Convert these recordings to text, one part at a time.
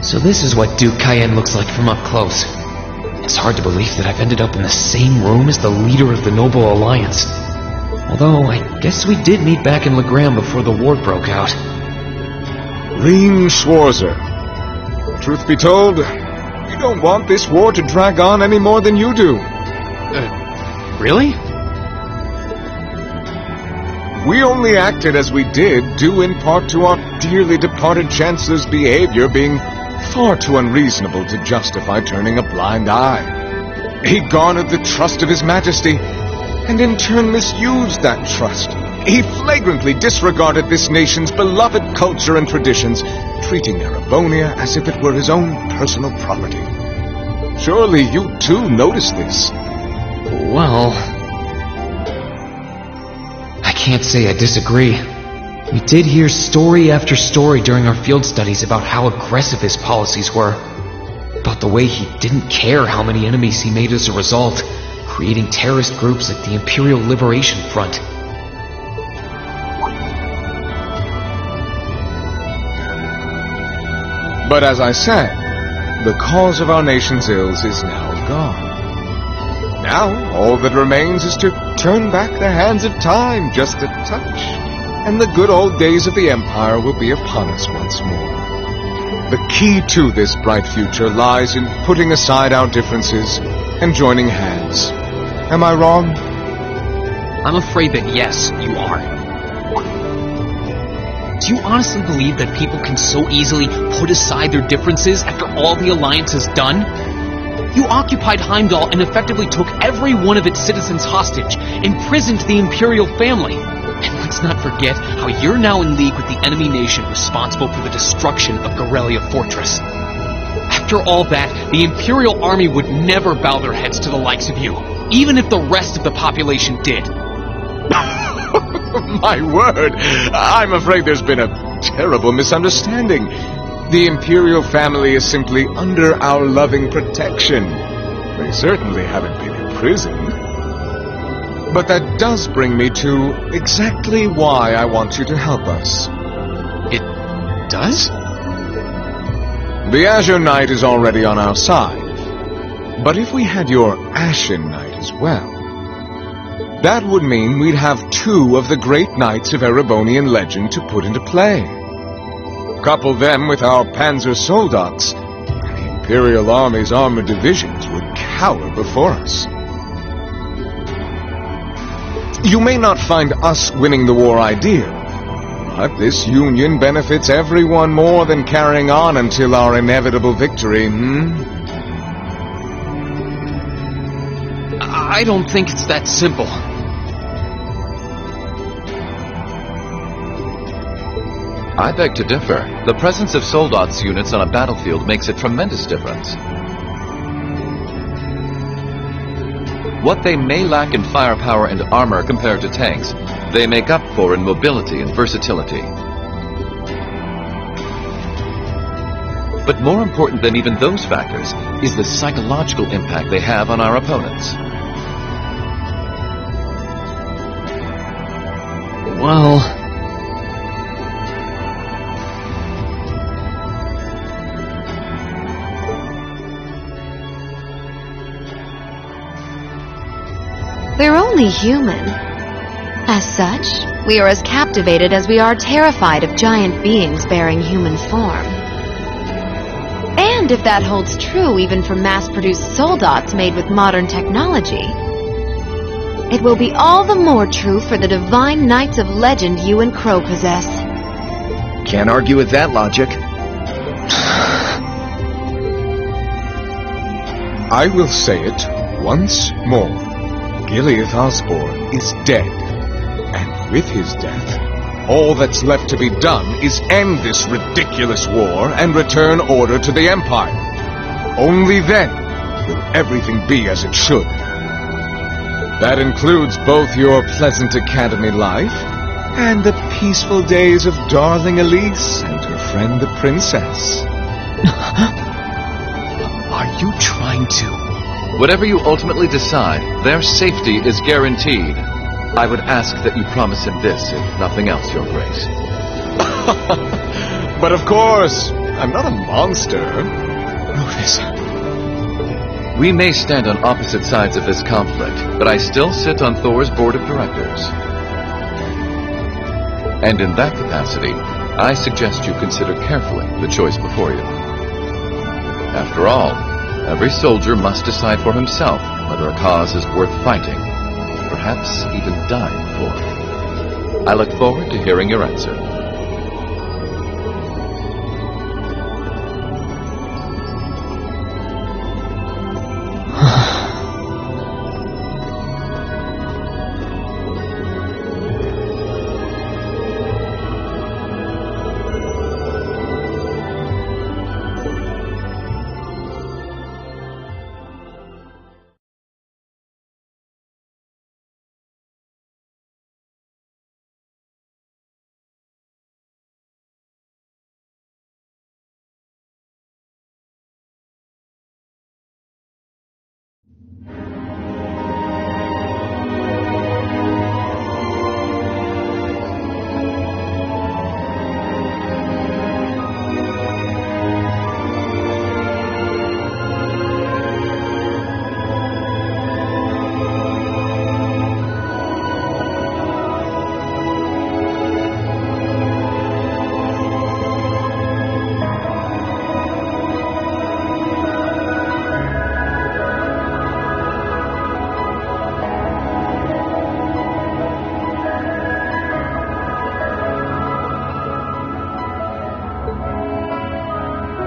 So this is what Duke Cayenne looks like from up close. It's hard to believe that I've ended up in the same room as the leader of the Noble Alliance. Although, I guess we did meet back in Legram before the war broke out. Reen Schwarzer. Truth be told, we don't want this war to drag on any more than you do. Really? We only acted as we did, due in part to our dearly departed Chancellor's behavior being far too unreasonable to justify turning a blind eye. He garnered the trust of His Majesty, and in turn misused that trust. He flagrantly disregarded this nation's beloved culture and traditions, treating Erebonia as if it were his own personal property. Surely you too noticed this. Well, I can't say I disagree. We did hear story after story during our field studies about how aggressive his policies were. About the way he didn't care how many enemies he made as a result, creating terrorist groups like the Imperial Liberation Front. But as I said, the cause of our nation's ills is now gone. Now, all that remains is to turn back the hands of time just a touch, and the good old days of the Empire will be upon us once more. The key to this bright future lies in putting aside our differences and joining hands. Am I wrong? I'm afraid that yes, you are. Do you honestly believe that people can so easily put aside their differences after all the Alliance has done? You occupied Heimdall and effectively took every one of its citizens hostage, imprisoned the Imperial family. And let's not forget how you're now in league with the enemy nation responsible for the destruction of Gorelia Fortress. After all that, the Imperial army would never bow their heads to the likes of you, even if the rest of the population did. My word! I'm afraid there's been a terrible misunderstanding. The Imperial family is simply under our loving protection. They certainly haven't been imprisoned. But that does bring me to exactly why I want you to help us. It does? The Azure Knight is already on our side. But if we had your Ashen Knight as well, that would mean we'd have two of the great knights of Erebonian legend to put into play. Couple them with our Panzer Soldats, and the Imperial Army's armored divisions would cower before us. You may not find us winning the war ideal, but this union benefits everyone more than carrying on until our inevitable victory, I don't think it's that simple. I beg to differ. The presence of Soldats units on a battlefield makes a tremendous difference. What they may lack in firepower and armor compared to tanks, they make up for in mobility and versatility. But more important than even those factors is the psychological impact they have on our opponents. Well, we're only human. As such, we are as captivated as we are terrified of giant beings bearing human form. And if that holds true even for mass-produced soldats made with modern technology, it will be all the more true for the divine knights of legend you and Crow possess. Can't argue with that logic. I will say it once more. Gileath Osborne is dead, and with his death, all that's left to be done is end this ridiculous war and return order to the Empire. Only then will everything be as it should. That includes both your pleasant academy life and the peaceful days of darling Elise and her friend the princess. Are you trying to... Whatever you ultimately decide, their safety is guaranteed. I would ask that you promise him this, if nothing else, Your Grace. But of course, I'm not a monster. Rufus. We may stand on opposite sides of this conflict, but I still sit on Thor's board of directors. And in that capacity, I suggest you consider carefully the choice before you. After all, every soldier must decide for himself whether a cause is worth fighting, perhaps even dying for. I look forward to hearing your answer.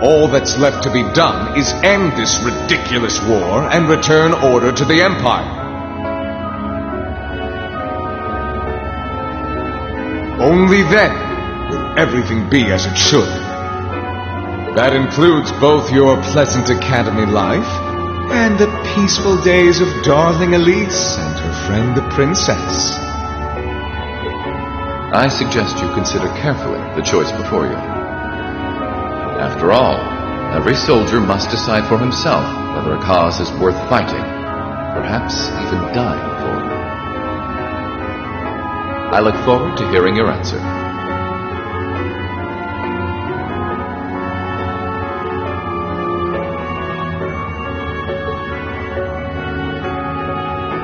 All that's left to be done is end this ridiculous war and return order to the Empire. Only then will everything be as it should. That includes both your pleasant academy life and the peaceful days of darling Elise and her friend the princess. I suggest you consider carefully the choice before you. After all, every soldier must decide for himself whether a cause is worth fighting, perhaps even dying for. I look forward to hearing your answer.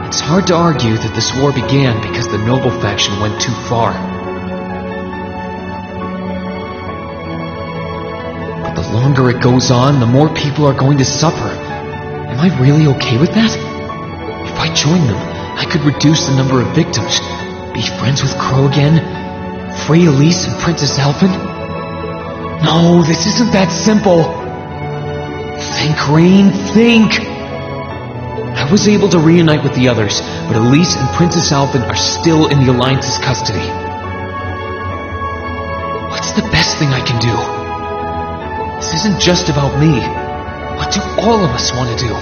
It's hard to argue that this war began because the noble faction went too far. The longer it goes on, the more people are going to suffer. Am I really okay with that? If I join them, I could reduce the number of victims, be friends with Crow again, free Elise and Princess Elfin. No, this isn't that simple. Think, Rain, think! I was able to reunite with the others, but Elise and Princess Elfin are still in the Alliance's custody. What's the best thing I can do? This isn't just about me. What do all of us want to do?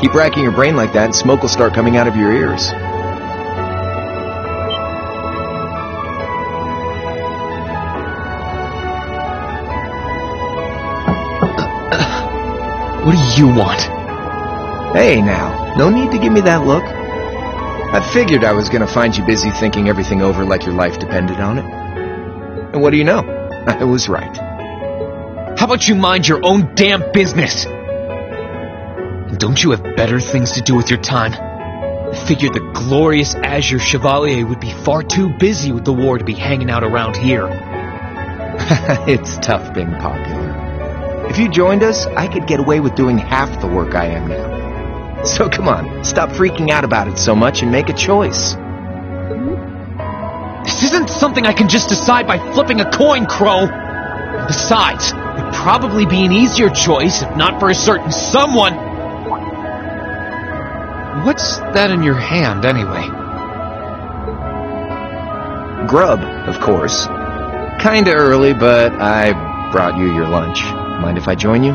Keep racking your brain like that and smoke will start coming out of your ears. What do you want? Hey now, no need to give me that look. I figured I was going to find you busy thinking everything over like your life depended on it. And what do you know? I was right. How about you mind your own damn business? And don't you have better things to do with your time? I figured the glorious Azure Chevalier would be far too busy with the war to be hanging out around here. It's tough being popular. If you joined us, I could get away with doing half the work I am now. So come on, stop freaking out about it so much and make a choice. This isn't something I can just decide by flipping a coin, Crow. Besides, it'd probably be an easier choice if not for a certain someone. What's that in your hand, anyway? Grub, of course. Kinda early, but I brought you your lunch. Mind if I join you?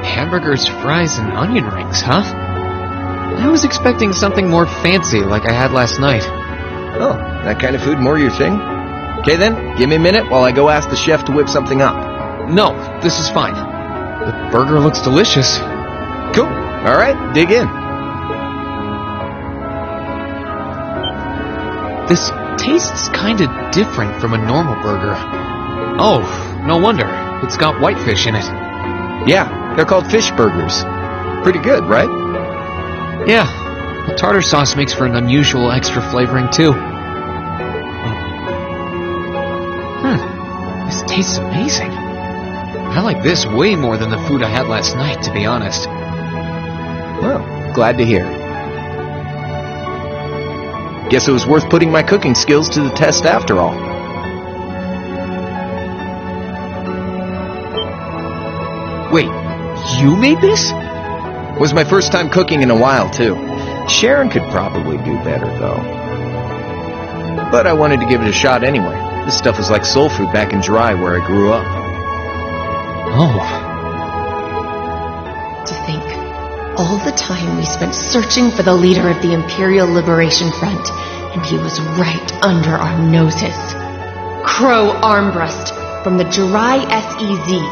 Hamburgers, fries, and onion rings, huh? I was expecting something more fancy like I had last night. Oh, that kind of food more your thing? Okay then, give me a minute while I go ask the chef to whip something up. No, this is fine. The burger looks delicious. Cool. Alright, dig in. This tastes kinda different from a normal burger. Oh, no wonder. It's got whitefish in it. Yeah, they're called fish burgers. Pretty good, right? Yeah, the tartar sauce makes for an unusual extra flavoring too. This tastes amazing. I like this way more than the food I had last night, to be honest. Well, glad to hear. Guess it was worth putting my cooking skills to the test after all. Wait, you made this? It was my first time cooking in a while, too. Sharon could probably do better, though. But I wanted to give it a shot anyway. This stuff was like soul food back in Jirai, where I grew up. Oh. To think, all the time we spent searching for the leader of the Imperial Liberation Front, and he was right under our noses. Crow Armbrust from the Jirai SEZ.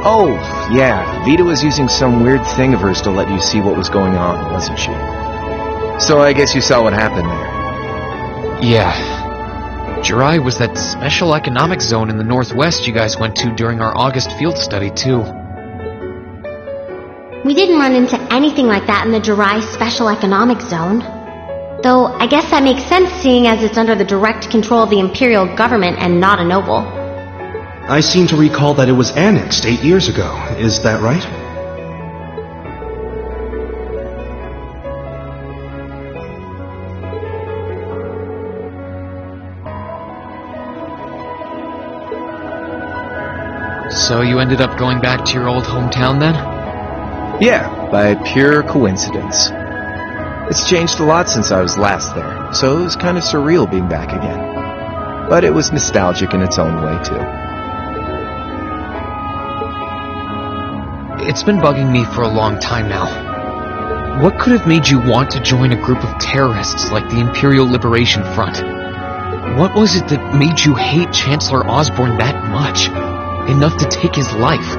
Oh, yeah, Vita was using some weird thing of hers to let you see what was going on, wasn't she? So I guess you saw what happened there. Yeah. Jirai was that special economic zone in the northwest you guys went to during our August field study, too. We didn't run into anything like that in the Jirai Special Economic Zone. Though, I guess that makes sense seeing as it's under the direct control of the Imperial government and not a noble. I seem to recall that it was annexed 8 years ago. Is that right? So you ended up going back to your old hometown then? Yeah, by pure coincidence. It's changed a lot since I was last there, so it was kind of surreal being back again. But it was nostalgic in its own way, too. It's been bugging me for a long time now. What could have made you want to join a group of terrorists like the Imperial Liberation Front? What was it that made you hate Chancellor Osborne that much? Enough to take his life?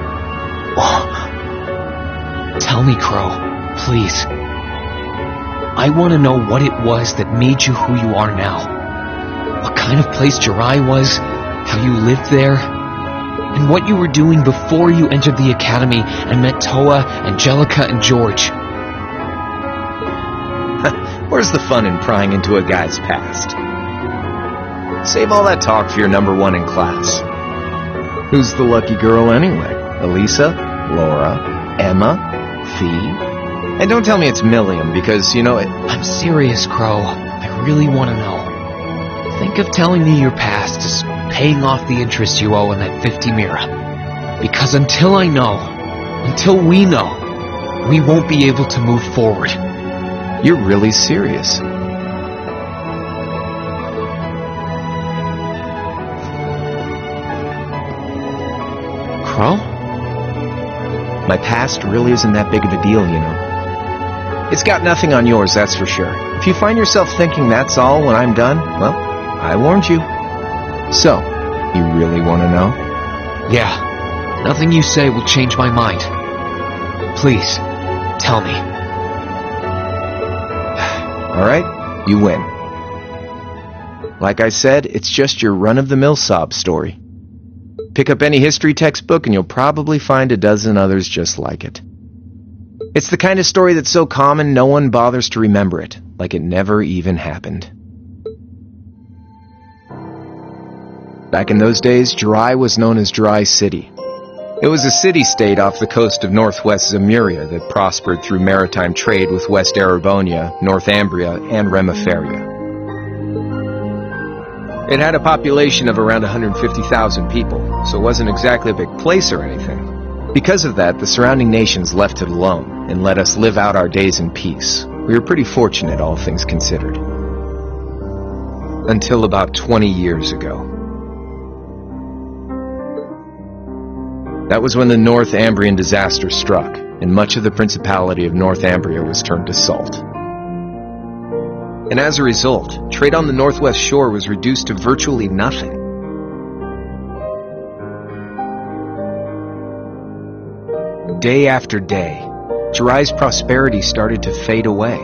Tell me, Crow, please. I want to know what it was that made you who you are now. What kind of place Jirai was, how you lived there, and what you were doing before you entered the academy and met Toa, Angelica, and George. Where's the fun in prying into a guy's past? Save all that talk for your number one in class. Who's the lucky girl anyway? Elisa? Laura? Emma? Fee? And don't tell me it's Milliam, because, you know, I'm serious, Crow. I really want to know. Think of telling me your past as paying off the interest you owe in that 50 Mira. Because until I know, until we know, we won't be able to move forward. You're really serious. Crow? My past really isn't that big of a deal, you know. It's got nothing on yours, that's for sure. If you find yourself thinking that's all when I'm done, well, I warned you. So, you really want to know? Yeah. Nothing you say will change my mind. Please, tell me. Alright, you win. Like I said, it's just your run-of-the-mill sob story. Pick up any history textbook and you'll probably find a dozen others just like it. It's the kind of story that's so common no one bothers to remember it, like it never even happened. Back in those days, Jirai was known as Jirai City. It was a city-state off the coast of northwest Zemuria that prospered through maritime trade with West Erebonia, Northumbria, and Remiferia. It had a population of around 150,000 people, so it wasn't exactly a big place or anything. Because of that, the surrounding nations left it alone and let us live out our days in peace. We were pretty fortunate, all things considered. Until about 20 years ago. That was when the Northumbrian disaster struck, and much of the Principality of Northumbria was turned to salt. And as a result, trade on the northwest shore was reduced to virtually nothing. Day after day, Jirai's prosperity started to fade away.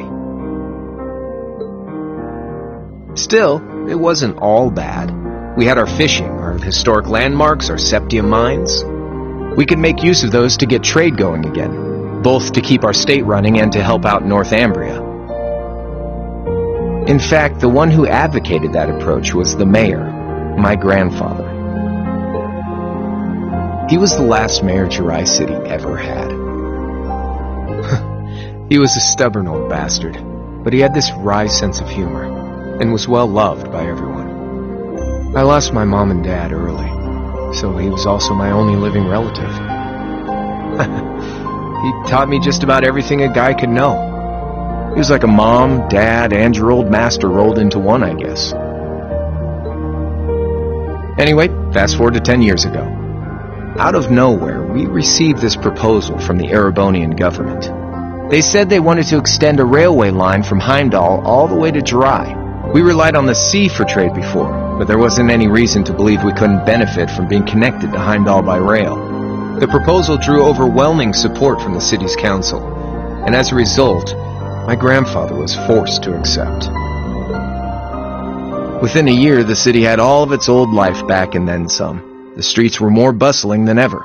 Still, it wasn't all bad. We had our fishing, our historic landmarks, our septium mines. We could make use of those to get trade going again, both to keep our state running and to help out Northumbria. In fact, the one who advocated that approach was the mayor, my grandfather. He was the last mayor Jirai City ever had. He was a stubborn old bastard, but he had this wry sense of humor, and was well loved by everyone. I lost my mom and dad early, so he was also my only living relative. He taught me just about everything a guy could know. He was like a mom, dad, and your old master rolled into one, I guess. Anyway, fast forward to 10 years ago. Out of nowhere, we received this proposal from the Erebonian government. They said they wanted to extend a railway line from Heimdall all the way to Jirai. We relied on the sea for trade before, but there wasn't any reason to believe we couldn't benefit from being connected to Heimdall by rail. The proposal drew overwhelming support from the city's council, and as a result, my grandfather was forced to accept. Within a year, the city had all of its old life back and then some. The streets were more bustling than ever.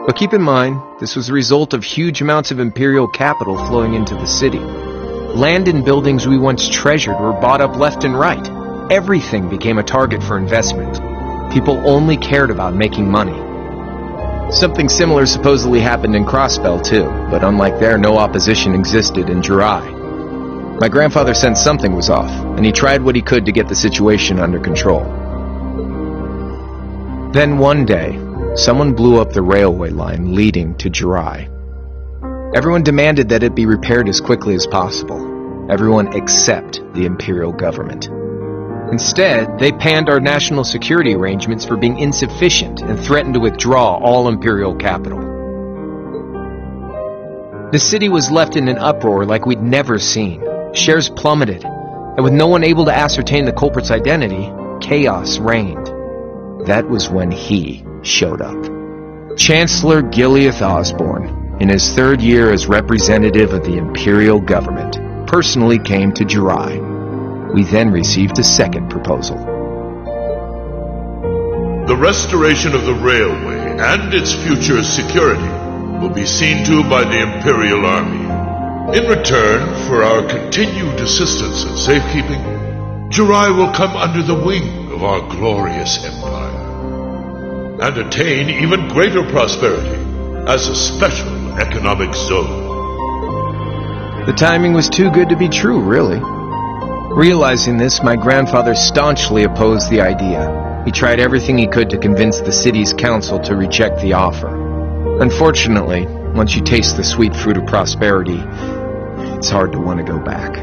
But keep in mind, this was the result of huge amounts of imperial capital flowing into the city. Land and buildings we once treasured were bought up left and right. Everything became a target for investment. People only cared about making money. Something similar supposedly happened in Crossbell too, but unlike there, no opposition existed in Jirai. My grandfather sensed something was off, and he tried what he could to get the situation under control. Then one day, someone blew up the railway line leading to Jirai. Everyone demanded that it be repaired as quickly as possible. Everyone except the imperial government. Instead, they panned our national security arrangements for being insufficient and threatened to withdraw all imperial capital. The city was left in an uproar like we'd never seen. Shares plummeted, and with no one able to ascertain the culprit's identity, chaos reigned. That was when he showed up. Chancellor Gileath Osborne, in his third year as representative of the imperial government, personally came to Jirai. We then received a second proposal. The restoration of the railway and its future security will be seen to by the Imperial Army. In return for our continued assistance and safekeeping, Jirai will come under the wing of our glorious empire and attain even greater prosperity as a special economic zone. The timing was too good to be true, really. Realizing this, my grandfather staunchly opposed the idea. He tried everything he could to convince the city's council to reject the offer. Unfortunately, once you taste the sweet fruit of prosperity, it's hard to want to go back.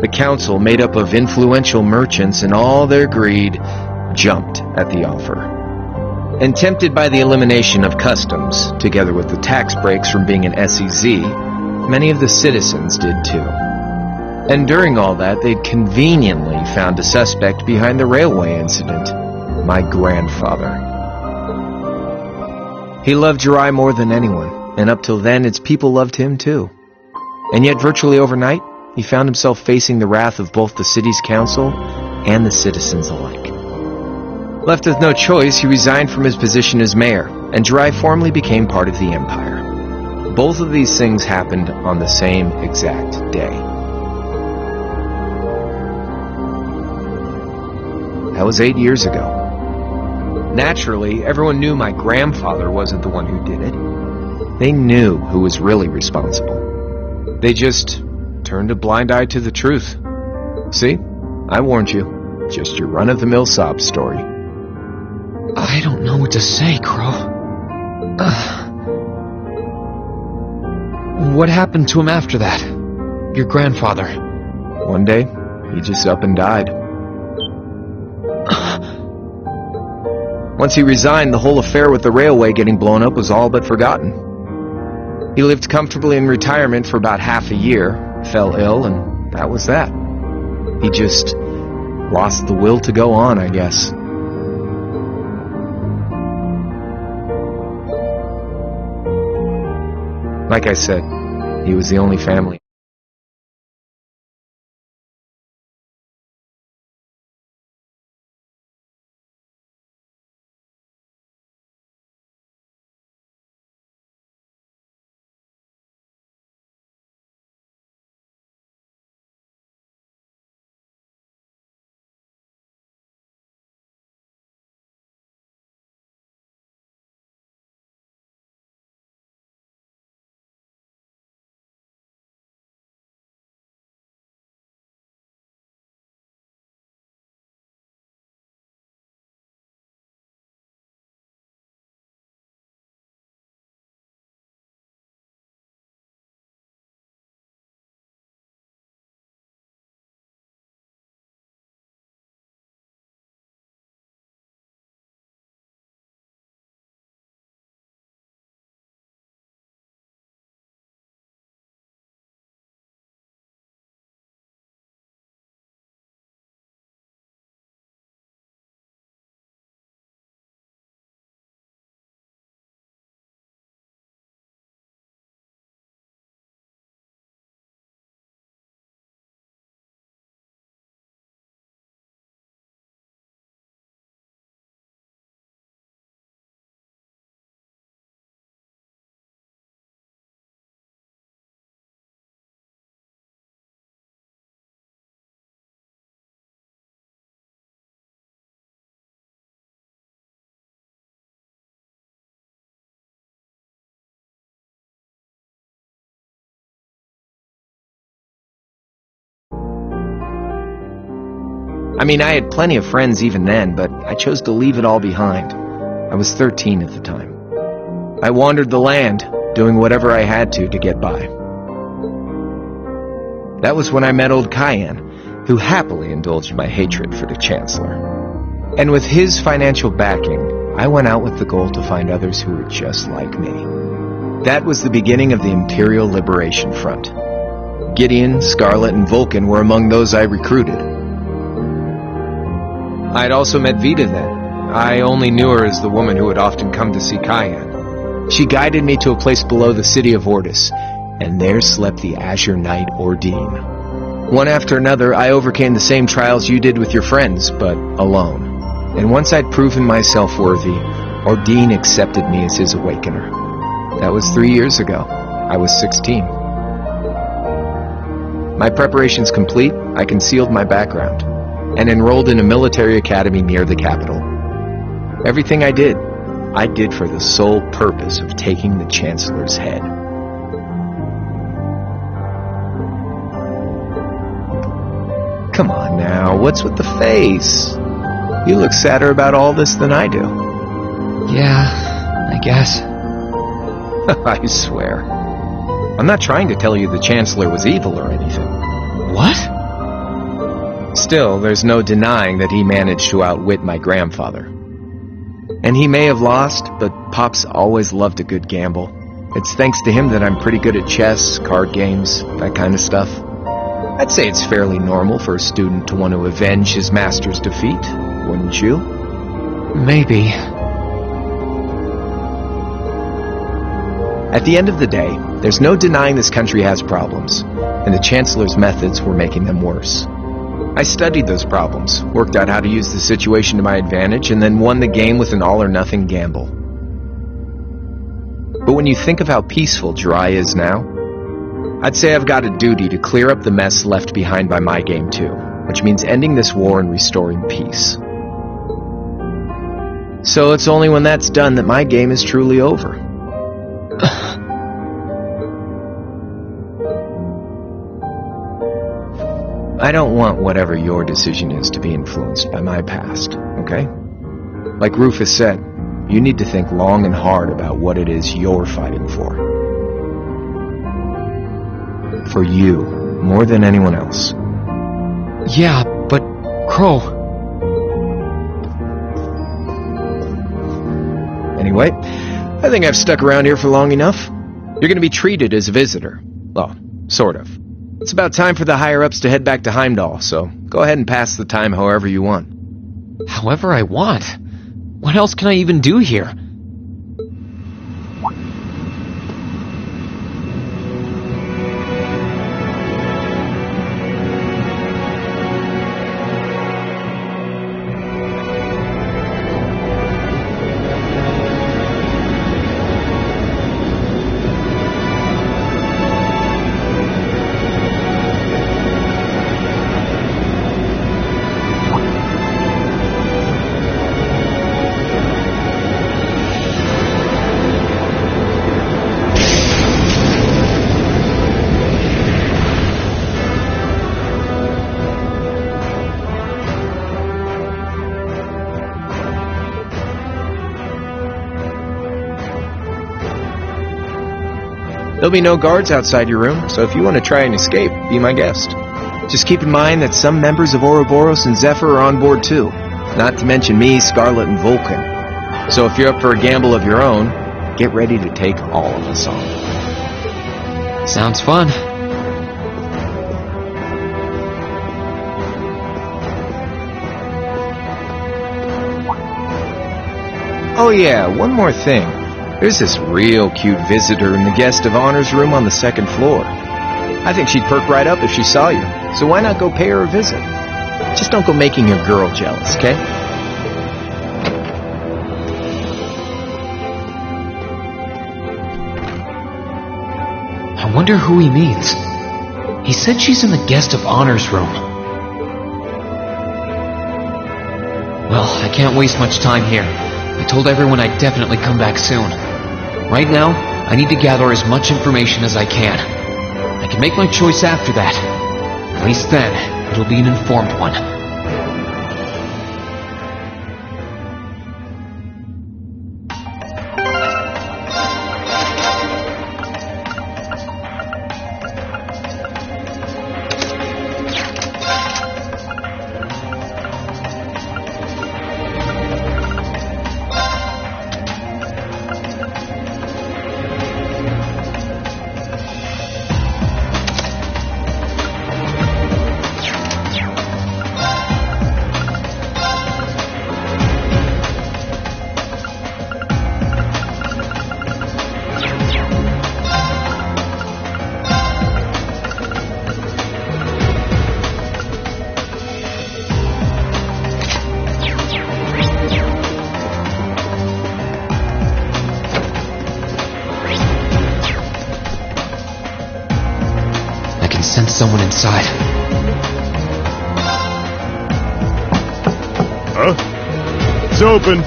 The council, made up of influential merchants and all their greed, jumped at the offer. And tempted by the elimination of customs, together with the tax breaks from being an SEZ, many of the citizens did too. And during all that, they'd conveniently found a suspect behind the railway incident, my grandfather. He loved Jirai more than anyone, and up till then, its people loved him too. And yet, virtually overnight, he found himself facing the wrath of both the city's council and the citizens alike. Left with no choice, he resigned from his position as mayor, and Jirai formally became part of the empire. Both of these things happened on the same exact day. That was 8 years ago. Naturally, everyone knew my grandfather wasn't the one who did it. They knew who was really responsible. They just turned a blind eye to the truth. See? I warned you. Just your run-of-the-mill sob story. I don't know what to say, Crow. What happened to him after that? Your grandfather. One day, he just up and died. Once he resigned, the whole affair with the railway getting blown up was all but forgotten. He lived comfortably in retirement for about half a year, fell ill, and that was that. He just lost the will to go on, I guess. Like I said, he was the only family. I mean, I had plenty of friends even then, but I chose to leave it all behind. I was 13 at the time. I wandered the land, doing whatever I had to get by. That was when I met old Cayenne, who happily indulged my hatred for the Chancellor. And with his financial backing, I went out with the goal to find others who were just like me. That was the beginning of the Imperial Liberation Front. Gideon, Scarlet, and Vulcan were among those I recruited. I had also met Vita then. I only knew her as the woman who would often come to see Cayenne. She guided me to a place below the city of Ortis, and there slept the Azure Knight Ordine. One after another, I overcame the same trials you did with your friends, but alone. And once I'd proven myself worthy, Ordine accepted me as his awakener. That was 3 years ago. I was 16. My preparations complete, I concealed my background, and enrolled in a military academy near the capital. Everything I did for the sole purpose of taking the Chancellor's head. Come on now, what's with the face? You look sadder about all this than I do. Yeah, I guess. I swear. I'm not trying to tell you the Chancellor was evil or anything. What? Still, there's no denying that he managed to outwit my grandfather. And he may have lost, but Pop's always loved a good gamble. It's thanks to him that I'm pretty good at chess, card games, that kind of stuff. I'd say it's fairly normal for a student to want to avenge his master's defeat, wouldn't you? Maybe. At the end of the day, there's no denying this country has problems, and the Chancellor's methods were making them worse. I studied those problems, worked out how to use the situation to my advantage, and then won the game with an all-or-nothing gamble. But when you think of how peaceful Jirai is now, I'd say I've got a duty to clear up the mess left behind by my game too, which means ending this war and restoring peace. So it's only when that's done that my game is truly over. I don't want whatever your decision is to be influenced by my past, okay? Like Rufus said, you need to think long and hard about what it is you're fighting for. For you, more than anyone else. Yeah, but Crow... Anyway, I think I've stuck around here for long enough. You're going to be treated as a visitor. Well, sort of. It's about time for the higher-ups to head back to Heimdall, so go ahead and pass the time however you want. However I want? What else can I even do here? There'll be no guards outside your room, so if you want to try and escape, be my guest. Just keep in mind that some members of Ouroboros and Zephyr are on board too, not to mention me, Scarlet, and Vulcan. So if you're up for a gamble of your own, get ready to take all of us on. Sounds fun. Oh yeah, one more thing. There's this real cute visitor in the guest of honors room on the second floor. I think she'd perk right up if she saw you, so why not go pay her a visit? Just don't go making your girl jealous, okay? I wonder who he means. He said she's in the guest of honors room. Well, I can't waste much time here. I told everyone I'd definitely come back soon. Right now, I need to gather as much information as I can. I can make my choice after that. At least then, it'll be an informed one. sense someone inside. Huh? It's open.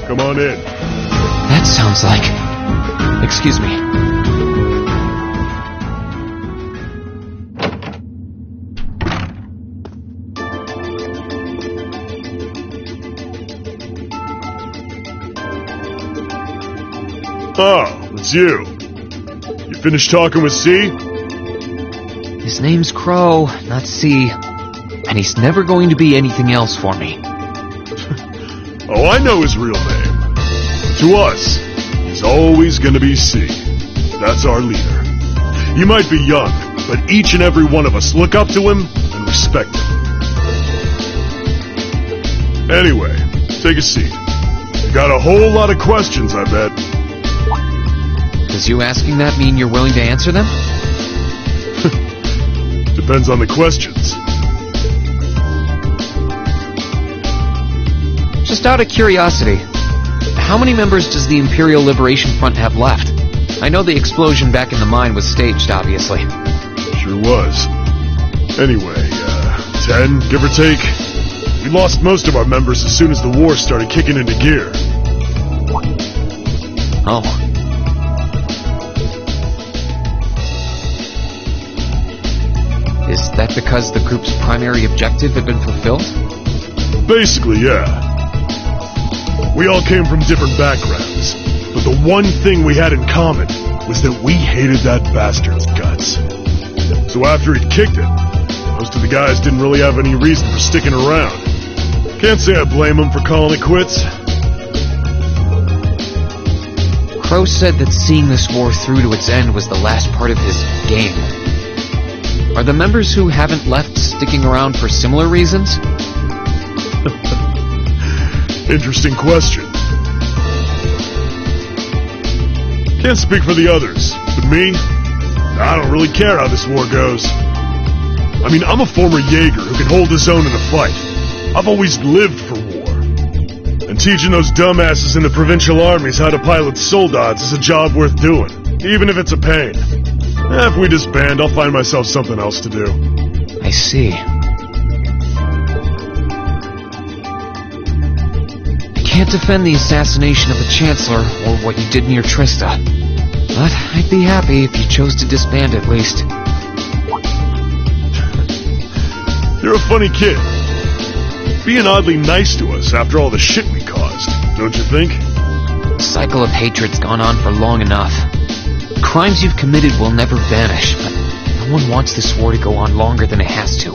Come on in. That sounds like... Excuse me. Oh, it's you. You finished talking with C? His name's Crow, not C. And he's never going to be anything else for me. Oh, I know his real name. To us, he's always gonna be C. That's our leader. He might be young, but each and every one of us look up to him and respect him. Anyway, take a seat. You got a whole lot of questions, I bet. Does you asking that mean you're willing to answer them? Depends on the questions. Just out of curiosity, how many members does the Imperial Liberation Front have left? I know the explosion back in the mine was staged, obviously. Sure was. Anyway, 10, give or take. We lost most of our members as soon as the war started kicking into gear. Oh. Is that because the group's primary objective had been fulfilled? Basically, yeah. We all came from different backgrounds, but the one thing we had in common was that we hated that bastard's guts. So after he'd kicked it, most of the guys didn't really have any reason for sticking around. Can't say I blame them for calling it quits. Crow said that seeing this war through to its end was the last part of his game. Are the members who haven't left sticking around for similar reasons? Interesting question. Can't speak for the others, but me, I don't really care how this war goes. I mean, I'm a former Jaeger who can hold his own in a fight. I've always lived for war. And teaching those dumbasses in the provincial armies how to pilot soldats is a job worth doing, even if it's a pain. If we disband, I'll find myself something else to do. I see. I can't defend the assassination of the Chancellor or what you did near Trista, but I'd be happy if you chose to disband at least. You're a funny kid. Being oddly nice to us after all the shit we caused, don't you think? The cycle of hatred's gone on for long enough. The crimes you've committed will never vanish, but no one wants this war to go on longer than it has to.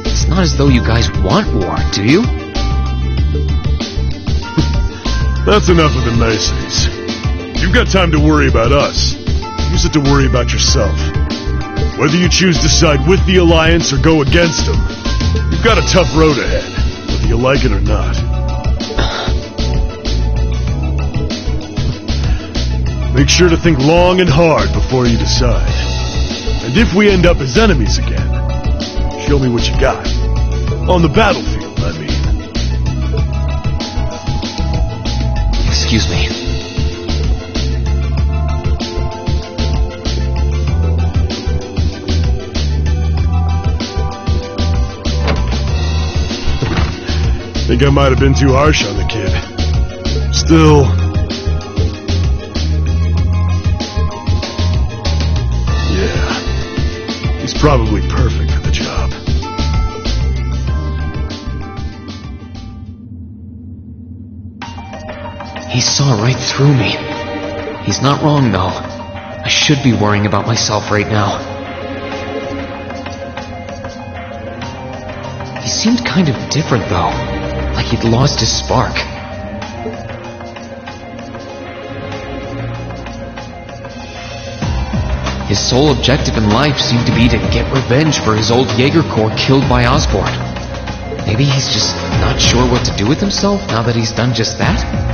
It's not as though you guys want war, do you? That's enough of the niceties. You've got time to worry about us. Use it to worry about yourself. Whether you choose to side with the Alliance or go against them, you've got a tough road ahead, whether you like it or not. Make sure to think long and hard before you decide. And if we end up as enemies again, show me what you got. On the battlefield, I mean. Excuse me. Think I might have been too harsh on the kid. Still... yeah. He's probably perfect for the job. He saw right through me. He's not wrong, though. I should be worrying about myself right now. He seemed kind of different, though. Like he'd lost his spark. His sole objective in life seemed to be to get revenge for his old Jaeger Corps killed by Osborne. Maybe he's just not sure what to do with himself now that he's done just that?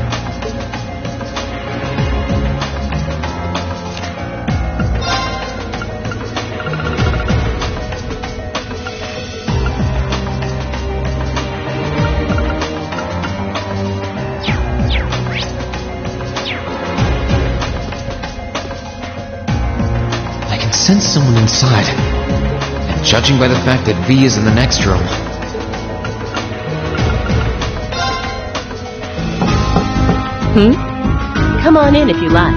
Sense someone inside. Judging by the fact that V is in the next room. Come on in if you like.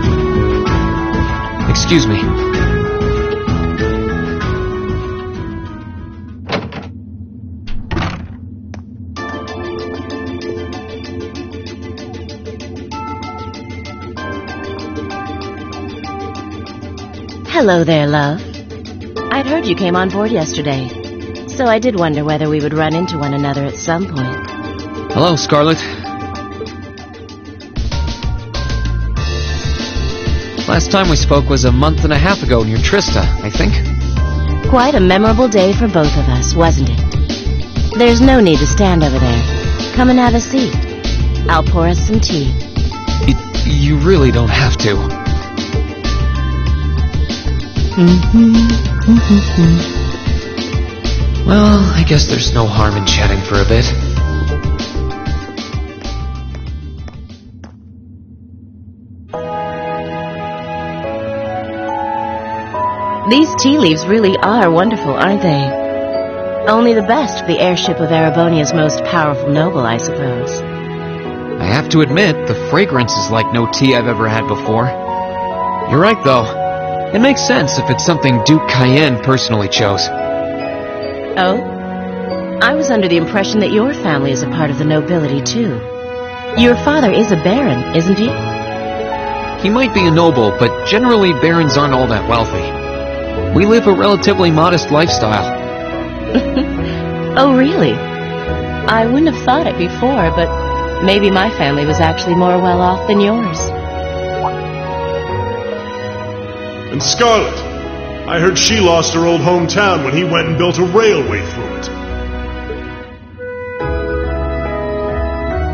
Excuse me. Hello there, love. I'd heard you came on board yesterday, so I did wonder whether we would run into one another at some point. Hello, Scarlet. Last time we spoke was a month and a half ago near Trista, I think. Quite a memorable day for both of us, wasn't it? There's no need to stand over there. Come and have a seat. I'll pour us some tea. You really don't have to. Well, I guess there's no harm in chatting for a bit. These tea leaves really are wonderful, aren't they? Only the best for the airship of Erebonia's most powerful noble, I suppose. I have to admit, the fragrance is like no tea I've ever had before. You're right, though. It makes sense if it's something Duke Cayenne personally chose. Oh? I was under the impression that your family is a part of the nobility, too. Your father is a baron, isn't he? He might be a noble, but generally barons aren't all that wealthy. We live a relatively modest lifestyle. Oh, really? I wouldn't have thought it before, but maybe my family was actually more well off than yours. And Scarlet, I heard she lost her old hometown when he went and built a railway through it.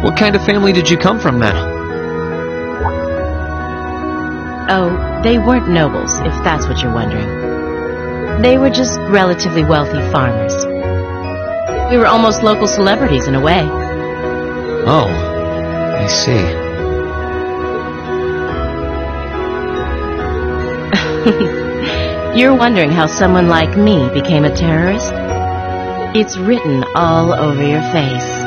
What kind of family did you come from, then? Oh, they weren't nobles, if that's what you're wondering. They were just relatively wealthy farmers. We were almost local celebrities in a way. Oh, I see. You're wondering how someone like me became a terrorist? It's written all over your face.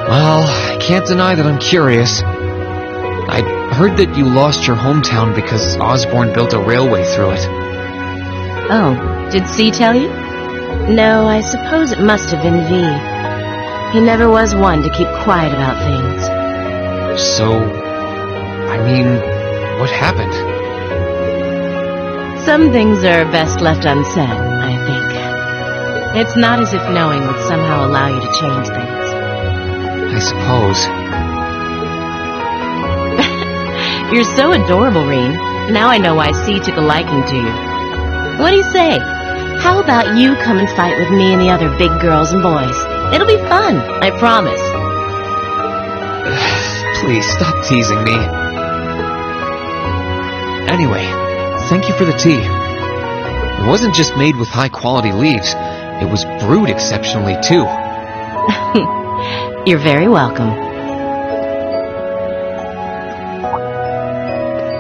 Well, I can't deny that I'm curious. I heard that you lost your hometown because Osborne built a railway through it. Oh, did C tell you? No, I suppose it must have been V. He never was one to keep quiet about things. So, I mean, what happened? Some things are best left unsaid, I think. It's not as if knowing would somehow allow you to change things. I suppose. You're so adorable, Reen. Now I know why C took a liking to you. What do you say? How about you come and fight with me and the other big girls and boys? It'll be fun, I promise. Please, stop teasing me. Anyway, thank you for the tea. It wasn't just made with high-quality leaves. It was brewed exceptionally, too. You're very welcome.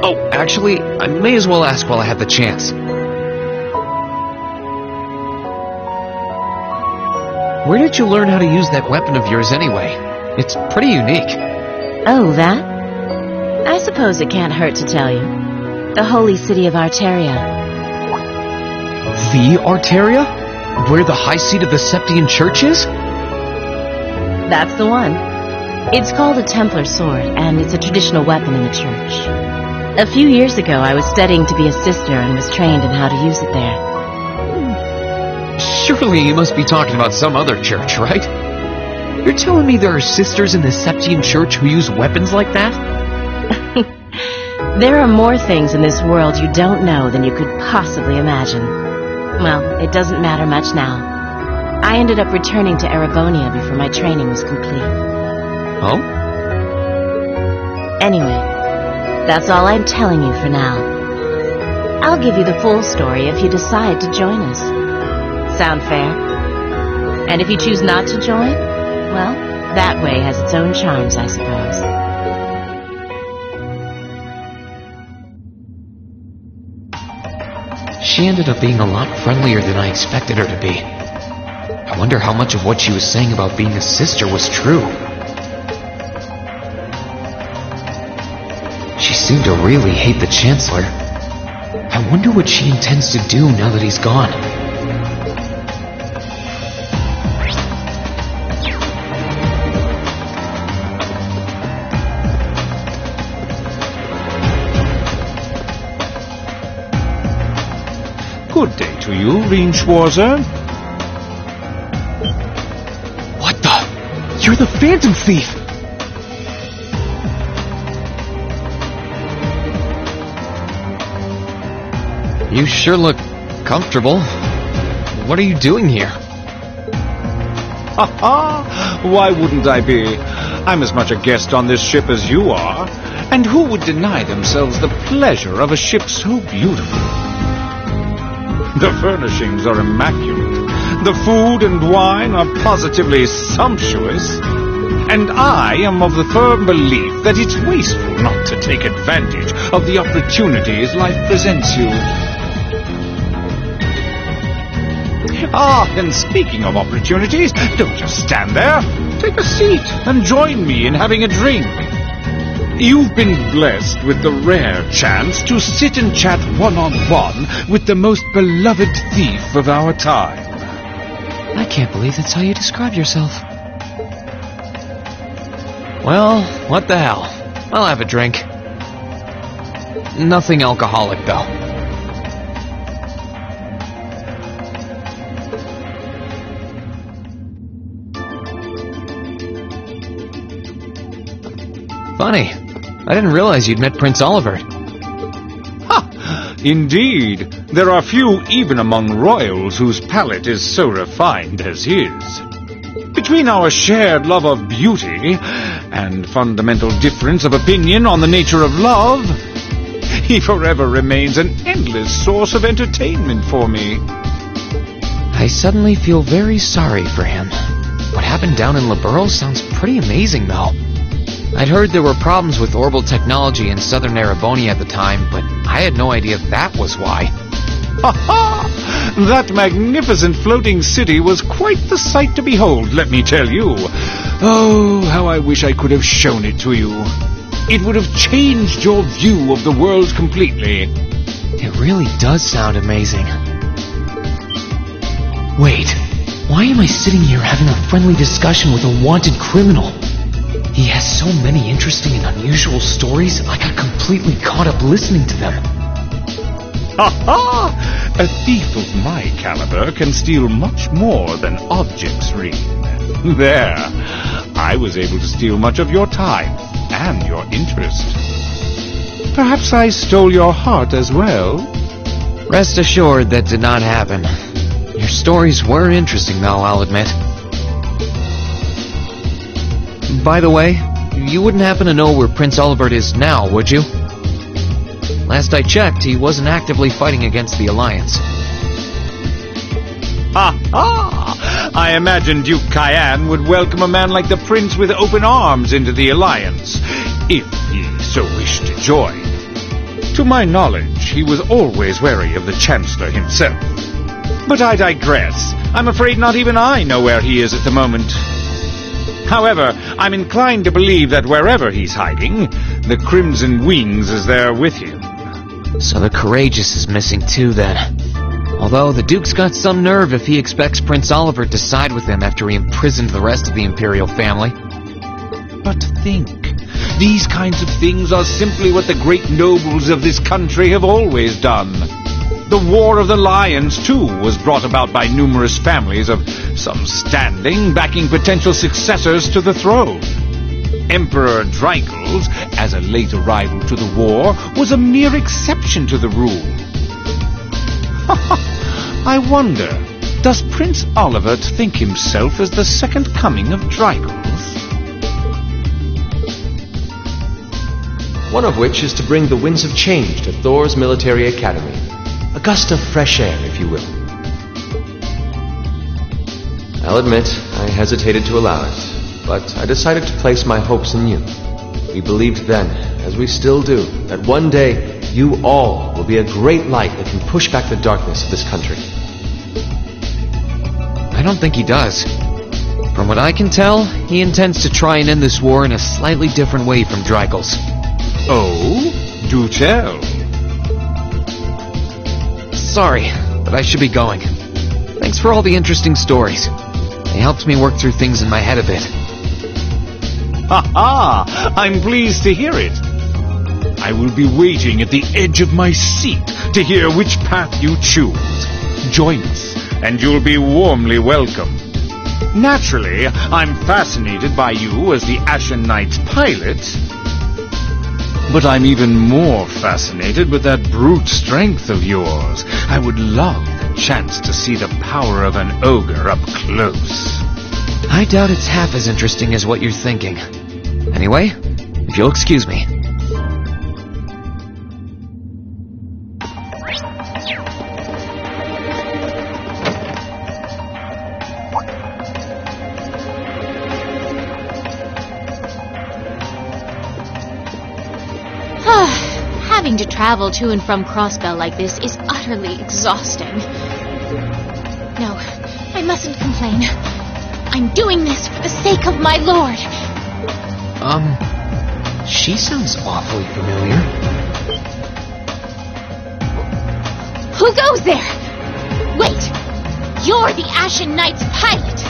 Oh, actually, I may as well ask while I have the chance. Where did you learn how to use that weapon of yours anyway? It's pretty unique. Oh, that? I suppose it can't hurt to tell you. The holy city of Arteria. The Arteria? Where the high seat of the Septian Church is? That's the one. It's called a Templar sword, and it's a traditional weapon in the church. A few years ago, I was studying to be a sister and was trained in how to use it there. Surely you must be talking about some other church, right? You're telling me there are sisters in the Septian Church who use weapons like that? There are more things in this world you don't know than you could possibly imagine. Well, it doesn't matter much now. I ended up returning to Erebonia before my training was complete. Oh? Anyway, that's all I'm telling you for now. I'll give you the full story if you decide to join us. Sound fair? And if you choose not to join, well, that way has its own charms, I suppose. She ended up being a lot friendlier than I expected her to be. I wonder how much of what she was saying about being a sister was true. She seemed to really hate the Chancellor. I wonder what she intends to do now that he's gone. Good day to you, Reinschwarzer. What the? You're the Phantom Thief! You sure look comfortable. What are you doing here? Ha ha! Why wouldn't I be? I'm as much a guest on this ship as you are. And who would deny themselves the pleasure of a ship so beautiful? The furnishings are immaculate. The food and wine are positively sumptuous. And I am of the firm belief that it's wasteful not to take advantage of the opportunities life presents you. Ah, and speaking of opportunities, don't just stand there. Take a seat and join me in having a drink. You've been blessed with the rare chance to sit and chat one-on-one with the most beloved thief of our time. I can't believe that's how you describe yourself. Well, what the hell? I'll have a drink. Nothing alcoholic, though. Funny. I didn't realize you'd met Prince Oliver. Ha! Indeed. There are few even among royals whose palate is so refined as his. Between our shared love of beauty and fundamental difference of opinion on the nature of love, he forever remains an endless source of entertainment for me. I suddenly feel very sorry for him. What happened down in Liberl sounds pretty amazing, though. I'd heard there were problems with orbital technology in southern Erebonia at the time, but I had no idea that was why. Ha ha! That magnificent floating city was quite the sight to behold, let me tell you. Oh, how I wish I could have shown it to you. It would have changed your view of the world completely. It really does sound amazing. Wait, why am I sitting here having a friendly discussion with a wanted criminal? He has so many interesting and unusual stories, I got completely caught up listening to them. Ha ha! A thief of my caliber can steal much more than objects read. There, I was able to steal much of your time and your interest. Perhaps I stole your heart as well? Rest assured that did not happen. Your stories were interesting, though, I'll admit. By the way, you wouldn't happen to know where Prince Olivert is now, would you? Last I checked, he wasn't actively fighting against the Alliance. Ha ha! I imagine Duke Cayenne would welcome a man like the Prince with open arms into the Alliance, if he so wished to join. To my knowledge, he was always wary of the Chancellor himself. But I digress. I'm afraid not even I know where he is at the moment. However, I'm inclined to believe that wherever he's hiding, the Crimson Wings is there with him. So the Courageous is missing too, then. Although the Duke's got some nerve if he expects Prince Oliver to side with him after he imprisoned the rest of the Imperial family. But think, these kinds of things are simply what the great nobles of this country have always done. The War of the Lions, too, was brought about by numerous families of some standing backing potential successors to the throne. Emperor Dreigels, as a late arrival to the war, was a mere exception to the rule. I wonder, does Prince Olivert think himself as the second coming of Dreigels? One of which is to bring the winds of change to Thor's military academy. A gust of fresh air, if you will. I'll admit, I hesitated to allow it, but I decided to place my hopes in you. We believed then, as we still do, that one day You all will be a great light that can push back the darkness of this country. I don't think he does. From what I can tell, he intends to try and end this war in a slightly different way from Dreigel's. Oh? Do tell. Sorry, but I should be going. Thanks for all the interesting stories. They helped me work through things in my head a bit. Ha-ha! I'm pleased to hear it. I will be waiting at the edge of my seat to hear which path you choose. Join us, and you'll be warmly welcome. Naturally, I'm fascinated by you as the Ashen Knight's pilot. But I'm even more fascinated with that brute strength of yours. I would love the chance to see the power of an ogre up close. I doubt it's half as interesting as what you're thinking. Anyway, if you'll excuse me. Having to travel to and from Crossbell like this is utterly exhausting. No, I mustn't complain. I'm doing this for the sake of my lord. She sounds awfully familiar. Who goes there? Wait, you're the Ashen Knight's pilot.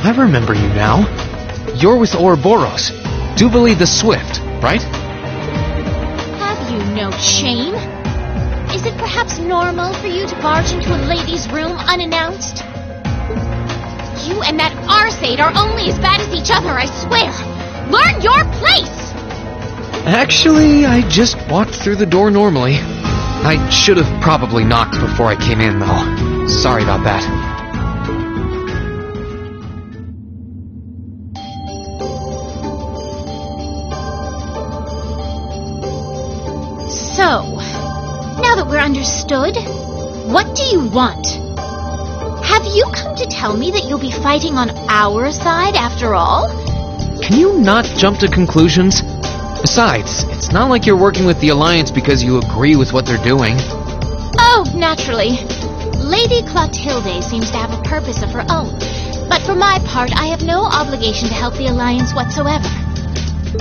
I remember you now. You're with Ouroboros, Jubilee the Swift, right? No shame? Is it perhaps normal for you to barge into a lady's room unannounced? You and that Arseid are only as bad as each other, I swear! Learn your place! Actually, I just walked through the door normally. I should have probably knocked before I came in, though. Sorry about that. So, now that we're understood, what do you want? Have you come to tell me that you'll be fighting on our side after all? Can you not jump to conclusions? Besides, it's not like you're working with the Alliance because you agree with what they're doing. Oh, naturally. Lady Clotilde seems to have a purpose of her own, but for my part, I have no obligation to help the Alliance whatsoever.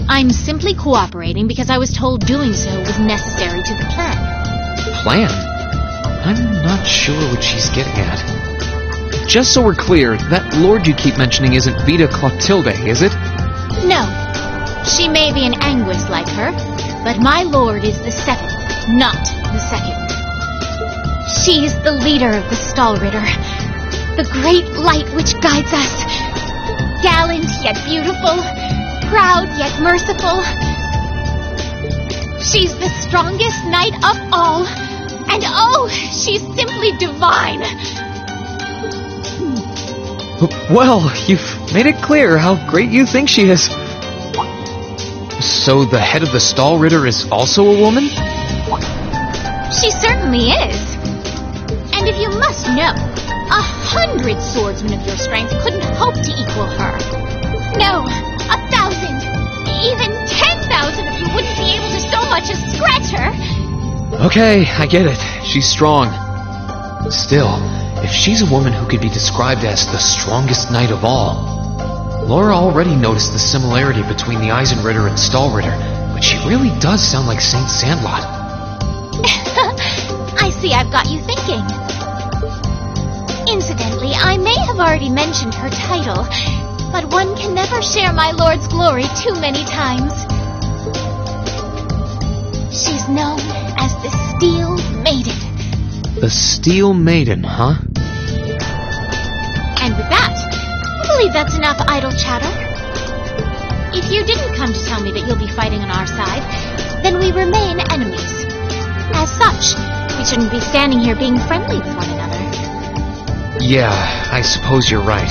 I'm simply cooperating because I was told doing so was necessary to the plan. Plan? I'm not sure what she's getting at. Just so we're clear, that lord you keep mentioning isn't Vita Clotilde, is it? No. She may be an Anguis like her, but my lord is the seventh, not the second. She is the leader of the Stahlritter, the great light which guides us. Gallant yet beautiful, proud yet merciful. She's the strongest knight of all, and oh, she's simply divine. Well, you've made it clear how great you think she is. So the head of the Stahlritter is also a woman? She certainly is. And if you must know, 100 swordsmen of your strength couldn't hope to equal her. No, 1,000, even 10,000 of you wouldn't be able to so much as scratch her. Okay, I get it. She's strong. Still, if she's a woman who could be described as the strongest knight of all, Laura already noticed the similarity between the Eisenritter and Stahlritter, but she really does sound like Saint Sandlot. I see I've got you thinking. Incidentally, I may have already mentioned her title, but one can never share my lord's glory too many times. She's known as the Steel Maiden. The Steel Maiden, huh? And with that, I believe that's enough idle chatter. If you didn't come to tell me that you'll be fighting on our side, then we remain enemies. As such, we shouldn't be standing here being friendly with one another. Yeah, I suppose you're right.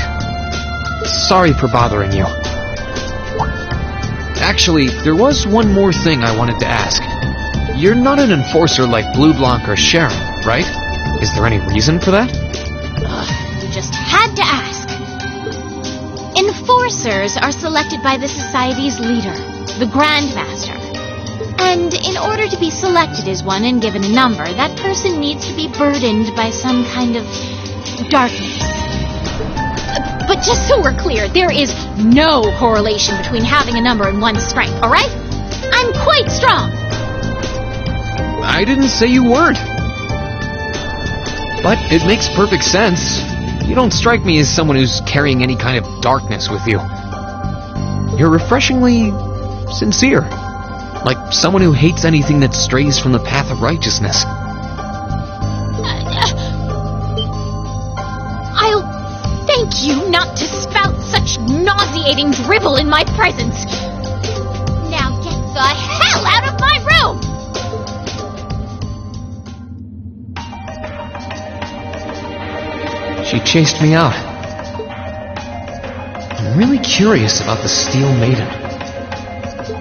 Sorry for bothering you. Actually, there was one more thing I wanted to ask. You're not an enforcer like Blue Blanc or Sharon, right? Is there any reason for that? You just had to ask. Enforcers are selected by the Society's leader, the Grand Master. And in order to be selected as one and given a number, that person needs to be burdened by some kind of darkness. But just so we're clear, there is no correlation between having a number and one's strength, alright? I'm quite strong. I didn't say you weren't. But it makes perfect sense. You don't strike me as someone who's carrying any kind of darkness with you. You're refreshingly sincere. Like someone who hates anything that strays from the path of righteousness. I'll thank you not to spout such nauseating dribble in my presence. Now get the hell out of my room! She chased me out. I'm really curious about the Steel Maiden.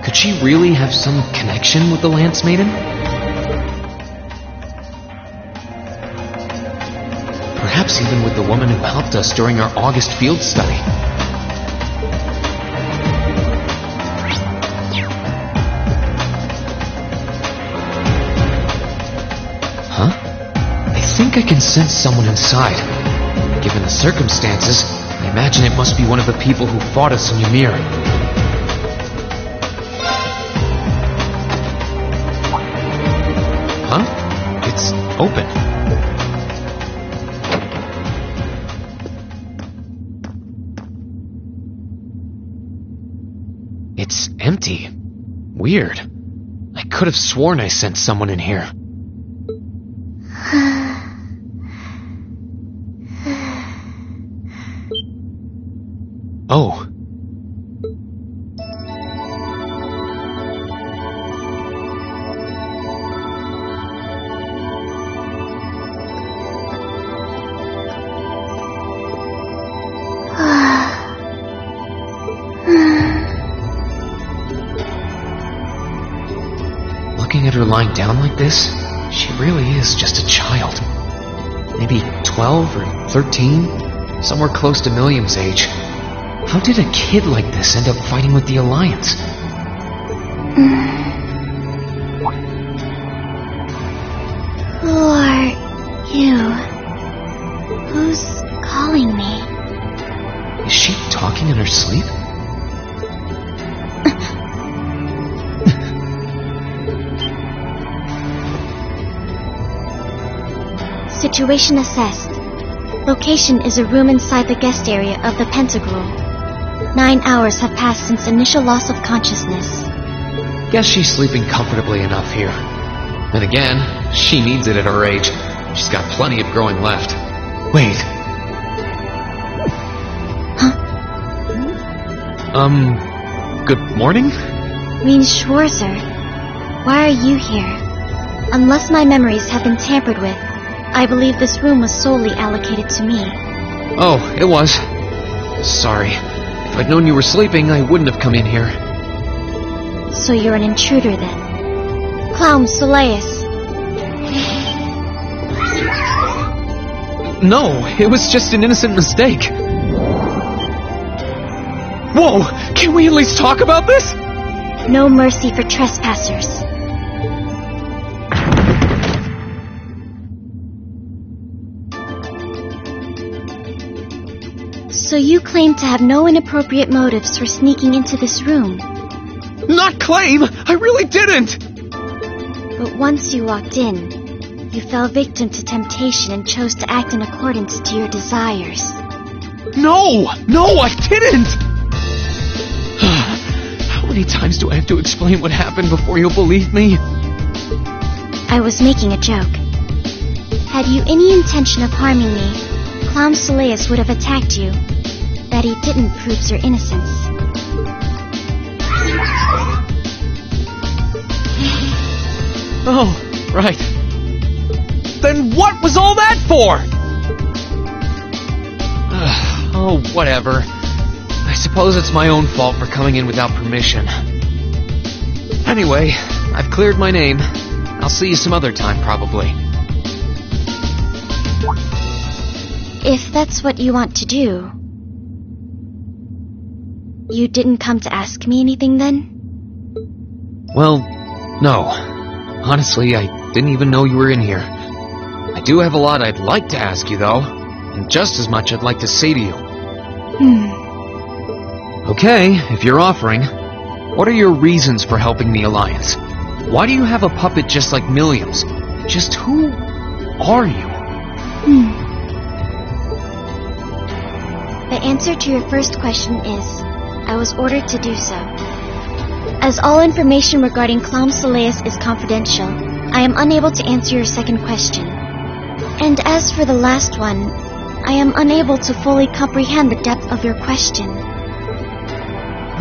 Could she really have some connection with the Lance Maiden? Perhaps even with the woman who helped us during our August field study. Huh? I think I can sense someone inside. Given the circumstances, I imagine it must be one of the people who fought us in Ymir. Huh? It's open. It's empty. Weird. I could have sworn I sensed someone in here. Oh. Looking at her lying down like this, she really is just a child. Maybe 12 or 13, somewhere close to Milliam's age. How did a kid like this end up fighting with the Alliance? Who are you? Who's calling me? Is she talking in her sleep? Situation assessed. Location is a room inside the guest area of the Pantagruel. 9 hours have passed since initial loss of consciousness. Guess she's sleeping comfortably enough here. Then again, she needs it at her age. She's got plenty of growing left. Wait. Huh? Good morning? Means Schwarzer. Why are you here? Unless my memories have been tampered with, I believe this room was solely allocated to me. Oh, it was. Sorry. If I'd known you were sleeping, I wouldn't have come in here. So you're an intruder then? Clown Soleus. No, it was just an innocent mistake. Whoa! Can we at least talk about this? No mercy for trespassers. So you claim to have no inappropriate motives for sneaking into this room. Not claim! I really didn't! But once you walked in, you fell victim to temptation and chose to act in accordance to your desires. No! No, I didn't! How many times do I have to explain what happened before you'll believe me? I was making a joke. Had you any intention of harming me, Clown Soleus would have attacked you. That he didn't proves your innocence. Oh, right. Then what was all that for? Oh, whatever. I suppose it's my own fault for coming in without permission. Anyway, I've cleared my name. I'll see you some other time, probably. If that's what you want to do... You didn't come to ask me anything then? Well, No. Honestly, I didn't even know you were in here. I do have a lot I'd like to ask you, though, and just as much I'd like to say to you. Okay, if you're offering, what are your reasons for helping the Alliance? Why do you have a puppet just like Milliam's? Just who are you? The answer to your first question is, I was ordered to do so. As all information regarding Clown Soleus is confidential, I am unable to answer your second question. And as for the last one, I am unable to fully comprehend the depth of your question.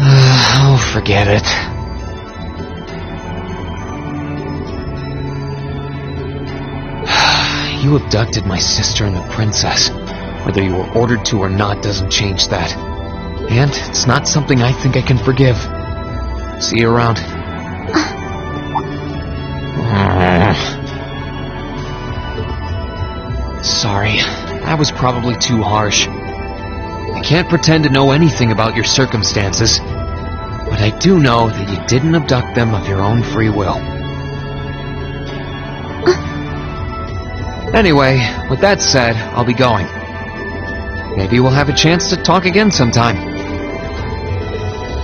Oh, forget it. You abducted my sister and the princess. Whether you were ordered to or not doesn't change that. And it's not something I think I can forgive. See you around. Sorry, that was probably too harsh. I can't pretend to know anything about your circumstances, but I do know that you didn't abduct them of your own free will. Anyway, with that said, I'll be going. Maybe we'll have a chance to talk again sometime.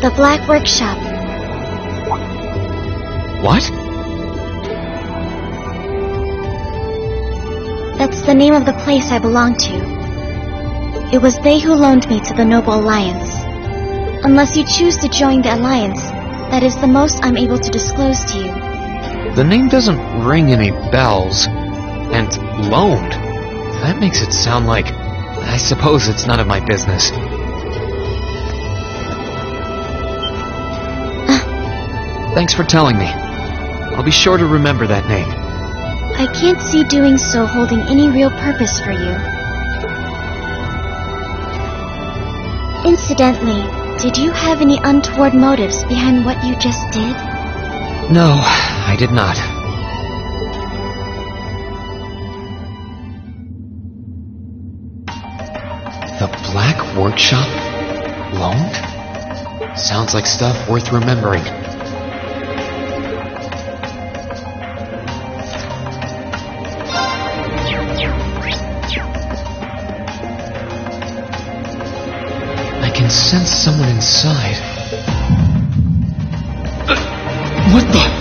The Black Workshop. What? That's the name of the place I belong to. It was they who loaned me to the Noble Alliance. Unless you choose to join the Alliance, that is the most I'm able to disclose to you. The name doesn't ring any bells. And loaned? That makes it sound like... I suppose it's none of my business. Thanks for telling me. I'll be sure to remember that name. I can't see doing so holding any real purpose for you. Incidentally, did you have any untoward motives behind what you just did? No, I did not. The Black Workshop? Loaned? Sounds like stuff worth remembering. I can sense someone inside. What the?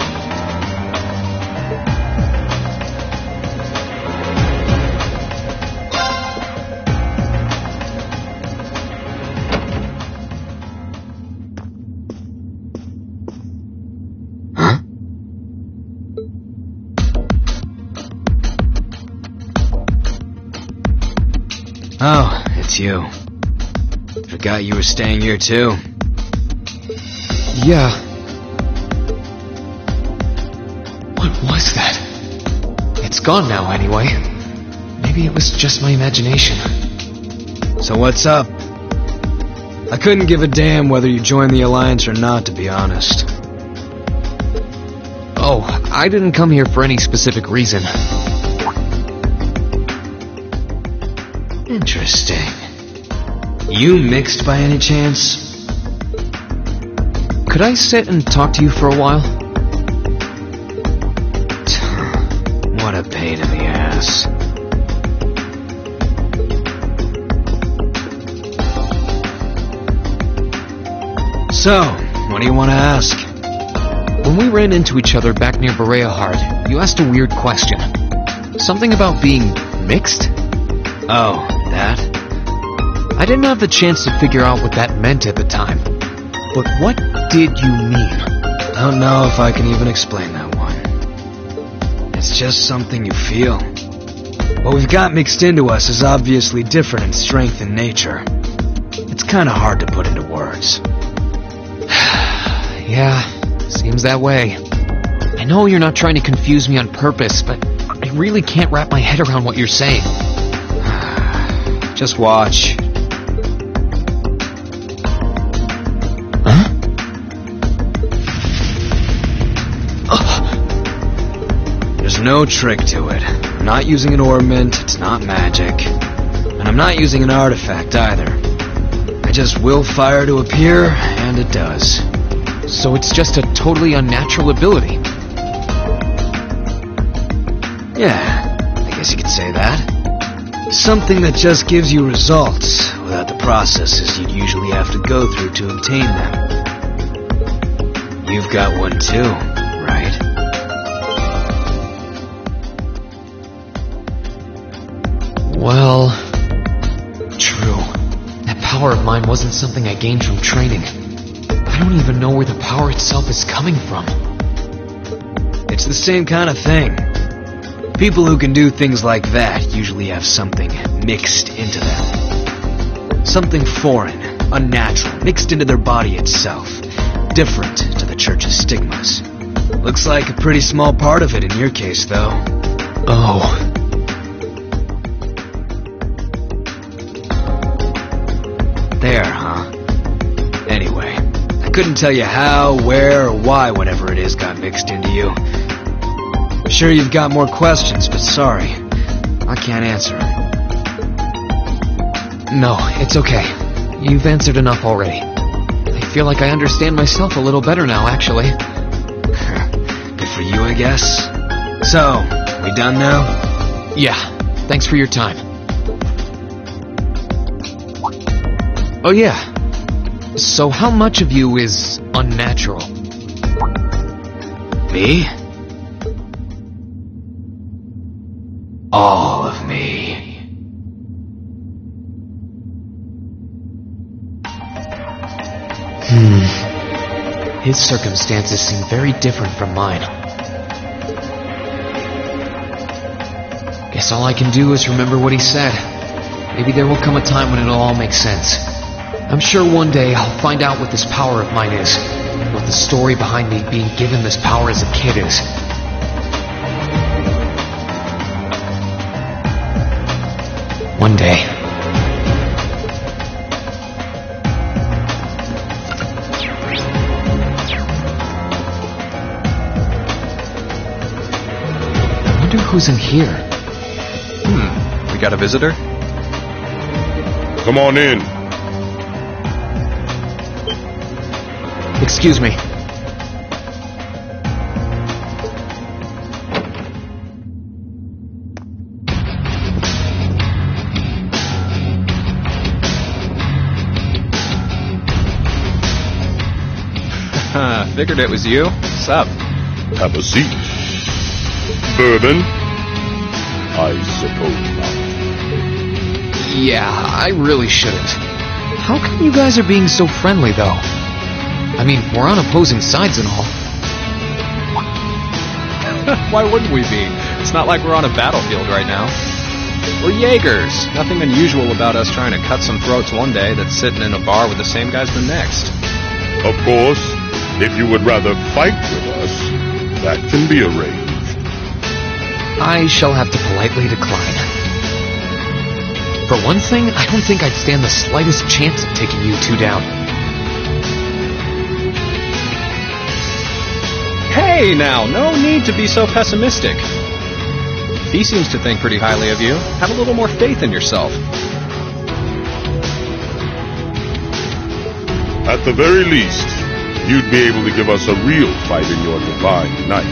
Oh, it's you. Forgot you were staying here too. Yeah. What was that? It's gone now anyway. Maybe it was just my imagination. So what's up? I couldn't give a damn whether you joined the Alliance or not, to be honest. Oh, I didn't come here for any specific reason. Interesting. You mixed by any chance? Could I sit and talk to you for a while? What a pain in the ass. So, what do you want to ask? When we ran into each other back near Bereahard, you asked a weird question. Something about being mixed? Oh, that? I didn't have the chance to figure out what that meant at the time. But what did you mean? Don't know if I can even explain that one. It's just something you feel. What we've got mixed into us is obviously different in strength and nature. It's kind of hard to put into words. Yeah, seems that way. I know you're not trying to confuse me on purpose, but I really can't wrap my head around what you're saying. Just watch. Huh? There's no trick to it. I'm not using an ornament, it's not magic. And I'm not using an artifact either. I just will fire to appear, and it does. So it's just a totally unnatural ability. Yeah, I guess you could say that. Something that just gives you results, without the processes you'd usually have to go through to obtain them. You've got one too, right? Well, true. That power of mine wasn't something I gained from training. I don't even know where the power itself is coming from. It's the same kind of thing. People who can do things like that usually have something mixed into them. Something foreign, unnatural, mixed into their body itself. Different to the church's stigmas. Looks like a pretty small part of it in your case, though. Oh. There, huh? Anyway, I couldn't tell you how, where, or why whatever it is got mixed into you. I'm sure you've got more questions, but sorry, I can't answer them. No, it's okay. You've answered enough already. I feel like I understand myself a little better now, actually. Good for you, I guess. So, we done now? Yeah, thanks for your time. Oh yeah, so how much of you is unnatural? Me? All of me. His circumstances seem very different from mine. Guess all I can do is remember what he said. Maybe there will come a time when it'll all make sense. I'm sure one day I'll find out what this power of mine is, and what the story behind me being given this power as a kid is. One day. I wonder who's in here. We got a visitor? Come on in. Excuse me. Figured it was you. What's up? Have a seat. Bourbon? I suppose not. Yeah, I really shouldn't. How come you guys are being so friendly, though? I mean, we're on opposing sides and all. Why wouldn't we be? It's not like we're on a battlefield right now. We're Jaegers. Nothing unusual about us trying to cut some throats one day that's sitting in a bar with the same guys the next. Of course, if you would rather fight with us, that can be arranged. I shall have to politely decline. For one thing, I don't think I'd stand the slightest chance of taking you two down. Hey now, no need to be so pessimistic. He seems to think pretty highly of you. Have a little more faith in yourself. At the very least, you'd be able to give us a real fight in your divine night.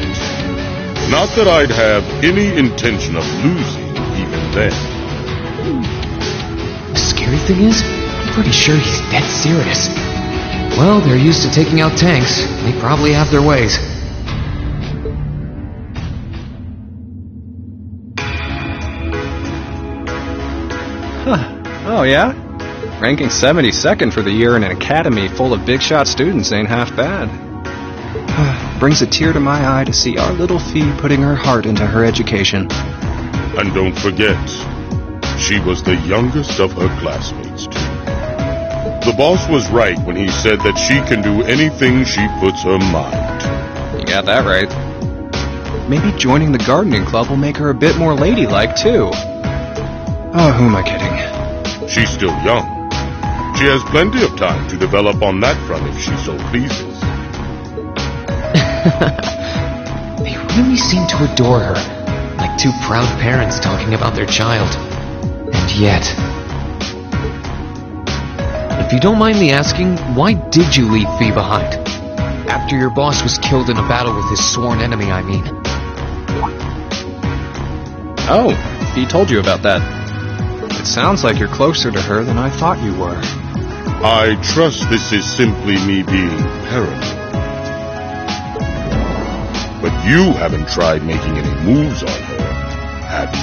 Not that I'd have any intention of losing even then. The scary thing is, I'm pretty sure he's dead serious. Well, they're used to taking out tanks. They probably have their ways. Oh, yeah? Ranking 72nd for the year in an academy full of big shot students ain't half bad. Brings a tear to my eye to see our little Fee putting her heart into her education. And don't forget, she was the youngest of her classmates, too. The boss was right when he said that she can do anything she puts her mind to. You got that right. Maybe joining the gardening club will make her a bit more ladylike, too. Oh, who am I kidding? She's still young. She has plenty of time to develop on that front if she so pleases. They really seem to adore her, like two proud parents talking about their child. And yet... If you don't mind me asking, why did you leave Fee behind? After your boss was killed in a battle with his sworn enemy, I mean. Oh, he told you about that. It sounds like you're closer to her than I thought you were. I trust this is simply me being paranoid. But you haven't tried making any moves on her, have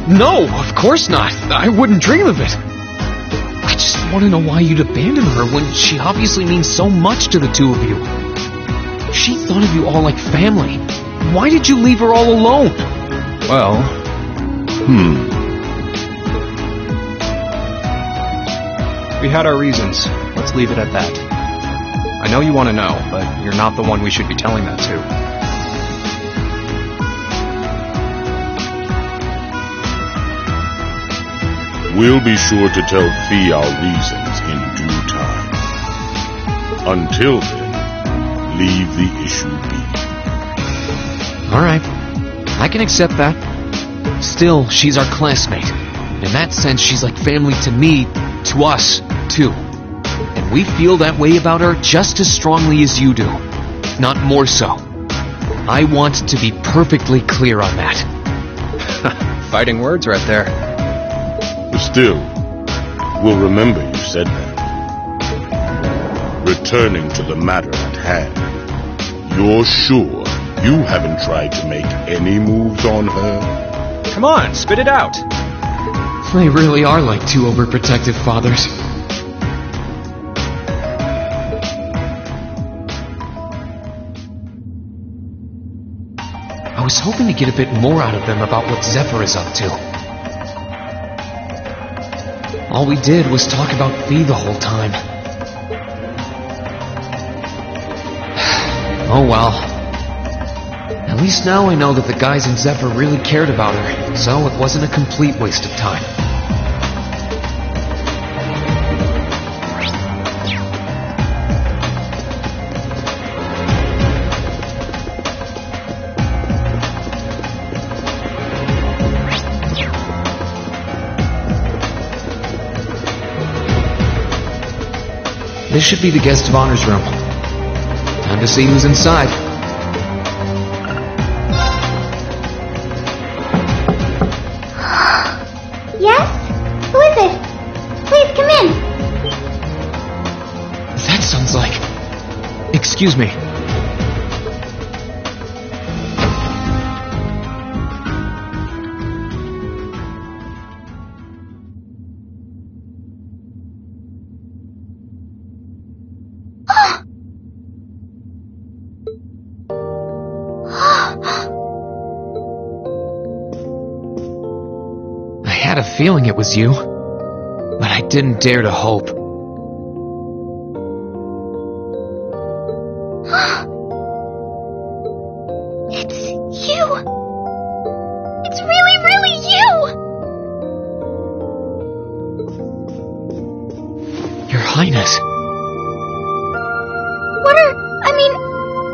you? No, of course not. I wouldn't dream of it. I just want to know why you'd abandon her when she obviously means so much to the two of you. She thought of you all like family. Why did you leave her all alone? Well, we had our reasons. Let's leave it at that. I know you want to know, but you're not the one we should be telling that to. We'll be sure to tell Fee our reasons in due time. Until then, leave the issue be. Alright, I can accept that. Still, she's our classmate. In that sense, she's like family to me, to us, too. And we feel that way about her just as strongly as you do, if not more so. I want to be perfectly clear on that. Fighting words right there. Still, we'll remember you said that. Returning to the matter at hand, you're sure you haven't tried to make any moves on her? Come on, spit it out. They really are like two overprotective fathers. I was hoping to get a bit more out of them about what Zephyr is up to. All we did was talk about Fee the whole time. Oh well. At least now I know that the guys in Zephyr really cared about her, so it wasn't a complete waste of time. This should be the guest of honor's room. Time to see who's inside. Yes? Who is it? Please come in. That sounds like... Excuse me. I had a feeling it was you, but I didn't dare to hope. It's you. It's really, really you. Your Highness.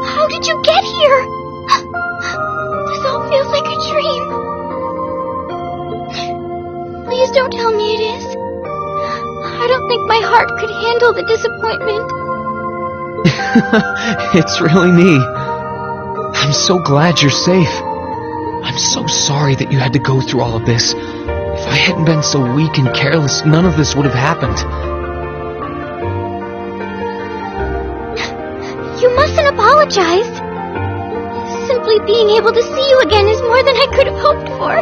How did you get here? This all feels like a dream. Please don't tell me it is. I don't think my heart could handle the disappointment. It's really me. I'm so glad you're safe. I'm so sorry that you had to go through all of this. If I hadn't been so weak and careless, none of this would have happened. You mustn't apologize. Simply being able to see you again is more than I could have hoped for.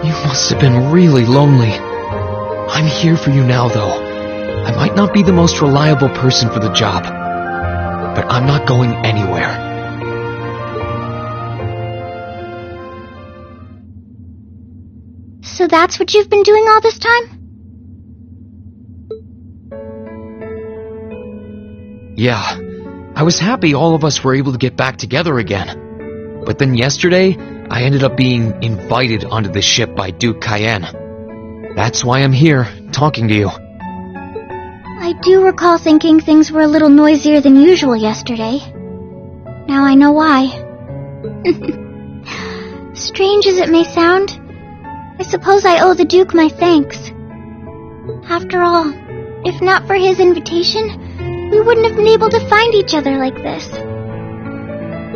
You must have been really lonely. I'm here for you now, though. I might not be the most reliable person for the job, but I'm not going anywhere. So that's what you've been doing all this time? Yeah, I was happy all of us were able to get back together again. But then yesterday, I ended up being invited onto the ship by Duke Cayenne. That's why I'm here, talking to you. I do recall thinking things were a little noisier than usual yesterday. Now I know why. Strange as it may sound, I suppose I owe the Duke my thanks. After all, if not for his invitation, we wouldn't have been able to find each other like this.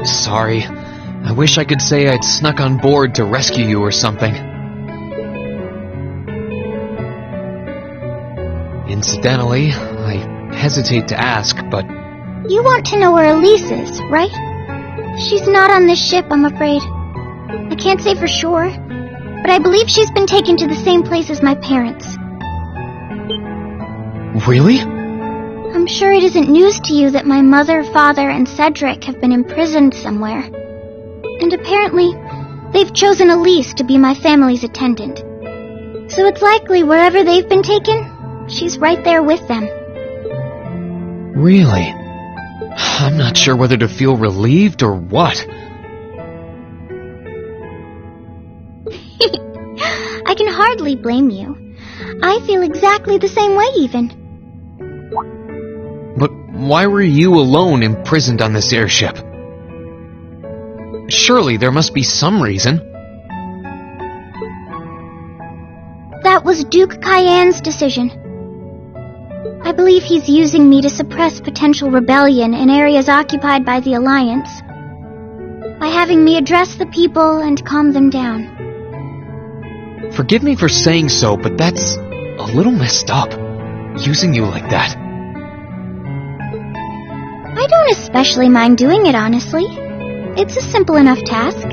Sorry. I wish I could say I'd snuck on board to rescue you or something. Incidentally, I hesitate to ask, but... You want to know where Elise is, right? She's not on this ship, I'm afraid. I can't say for sure, but I believe she's been taken to the same place as my parents. Really? I'm sure it isn't news to you that my mother, father, and Cedric have been imprisoned somewhere. And apparently, they've chosen Elise to be my family's attendant. So it's likely wherever they've been taken, she's right there with them. Really? I'm not sure whether to feel relieved or what. I can hardly blame you. I feel exactly the same way, even. But why were you alone imprisoned on this airship? Surely there must be some reason. That was Duke Cayenne's decision. I believe he's using me to suppress potential rebellion in areas occupied by the Alliance, by having me address the people and calm them down. Forgive me for saying so, but that's a little messed up, using you like that. I don't especially mind doing it, honestly. It's a simple enough task.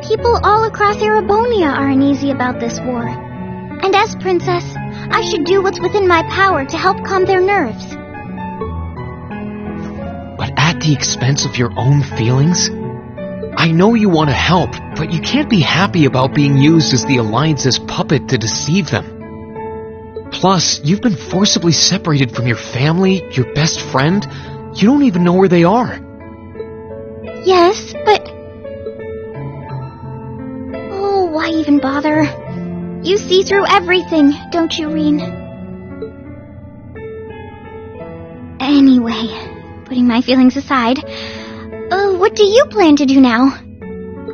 People all across Erebonia are uneasy about this war. And as princess, I should do what's within my power to help calm their nerves. But at the expense of your own feelings? I know you want to help, but you can't be happy about being used as the Alliance's puppet to deceive them. Plus, you've been forcibly separated from your family, your best friend. You don't even know where they are. Yes, but... Oh, why even bother? You see through everything, don't you, Reen? Anyway, putting my feelings aside, what do you plan to do now?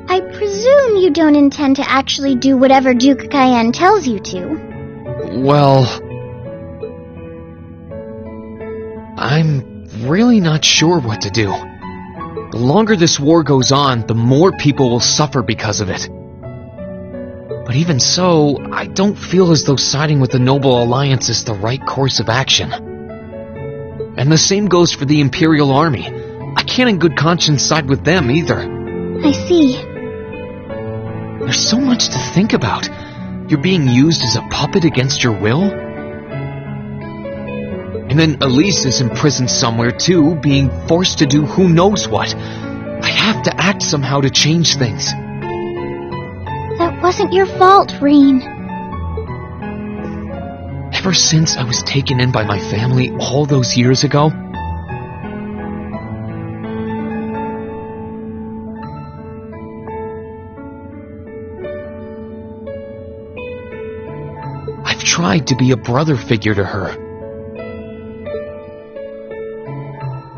I presume you don't intend to actually do whatever Duke Cayenne tells you to. Well... I'm really not sure what to do. The longer this war goes on, the more people will suffer because of it. But even so, I don't feel as though siding with the Noble Alliance is the right course of action. And the same goes for the Imperial Army. I can't in good conscience side with them either. I see. There's so much to think about. You're being used as a puppet against your will? And then Elise is imprisoned somewhere too, being forced to do who knows what. I have to act somehow to change things. That wasn't your fault, Reen. Ever since I was taken in by my family all those years ago, I've tried to be a brother figure to her.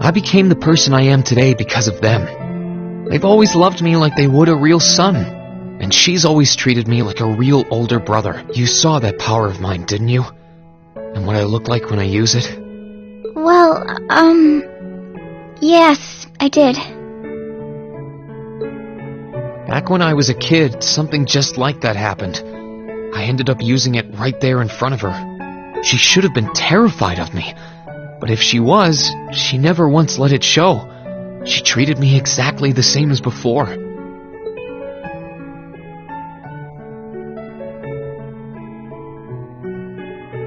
I became the person I am today because of them. They've always loved me like they would a real son. And she's always treated me like a real older brother. You saw that power of mine, didn't you? And what I look like when I use it? Well, yes, I did. Back when I was a kid, something just like that happened. I ended up using it right there in front of her. She should have been terrified of me. But if she was, she never once let it show. She treated me exactly the same as before.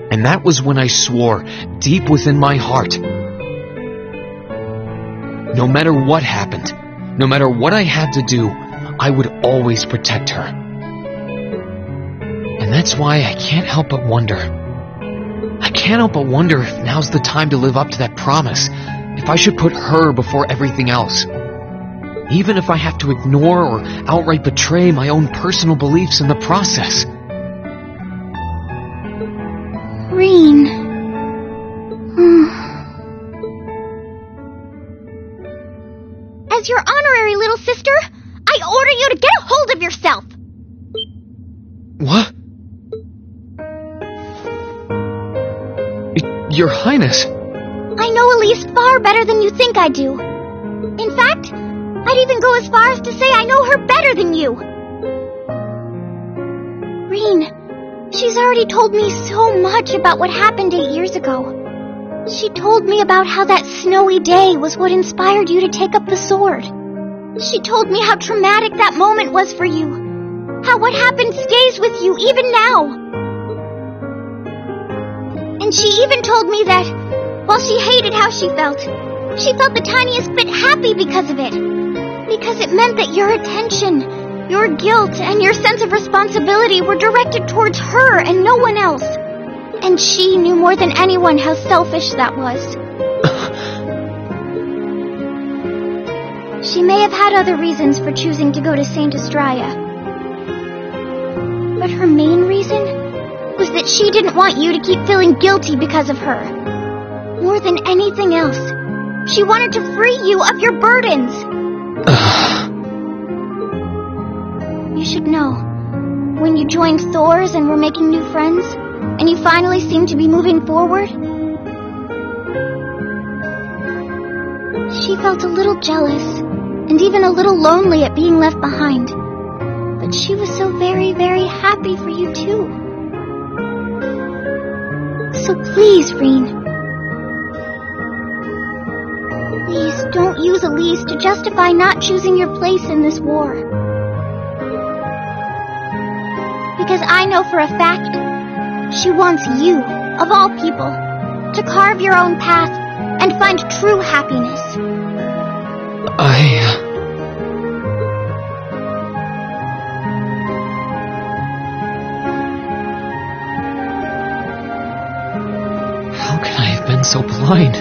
And that was when I swore, deep within my heart, no matter what happened, no matter what I had to do, I would always protect her. And that's why I can't help but wonder. I can't help but wonder if now's the time to live up to that promise, if I should put her before everything else. Even if I have to ignore or outright betray my own personal beliefs in the process. Reen. As your honorary little sister, I order you to get a hold of yourself! What? Your Highness. I know Elise far better than you think I do. In fact, I'd even go as far as to say I know her better than you. Reen, she's already told me so much about what happened 8 years ago. She told me about how that snowy day was what inspired you to take up the sword. She told me how traumatic that moment was for you. How what happened stays with you even now. And she even told me that, while she hated how she felt the tiniest bit happy because of it. Because it meant that your attention, your guilt, and your sense of responsibility were directed towards her and no one else. And she knew more than anyone how selfish that was. She may have had other reasons for choosing to go to Saint Estrella. But her main reason was that she didn't want you to keep feeling guilty because of her. More than anything else, she wanted to free you of your burdens. You should know, when you joined Thor's and were making new friends, and you finally seemed to be moving forward, she felt a little jealous, and even a little lonely at being left behind. But she was so very, very happy for you too. So please, Reen, please don't use Elise to justify not choosing your place in this war. Because I know for a fact, she wants you, of all people, to carve your own path and find true happiness. How can I have been so blind?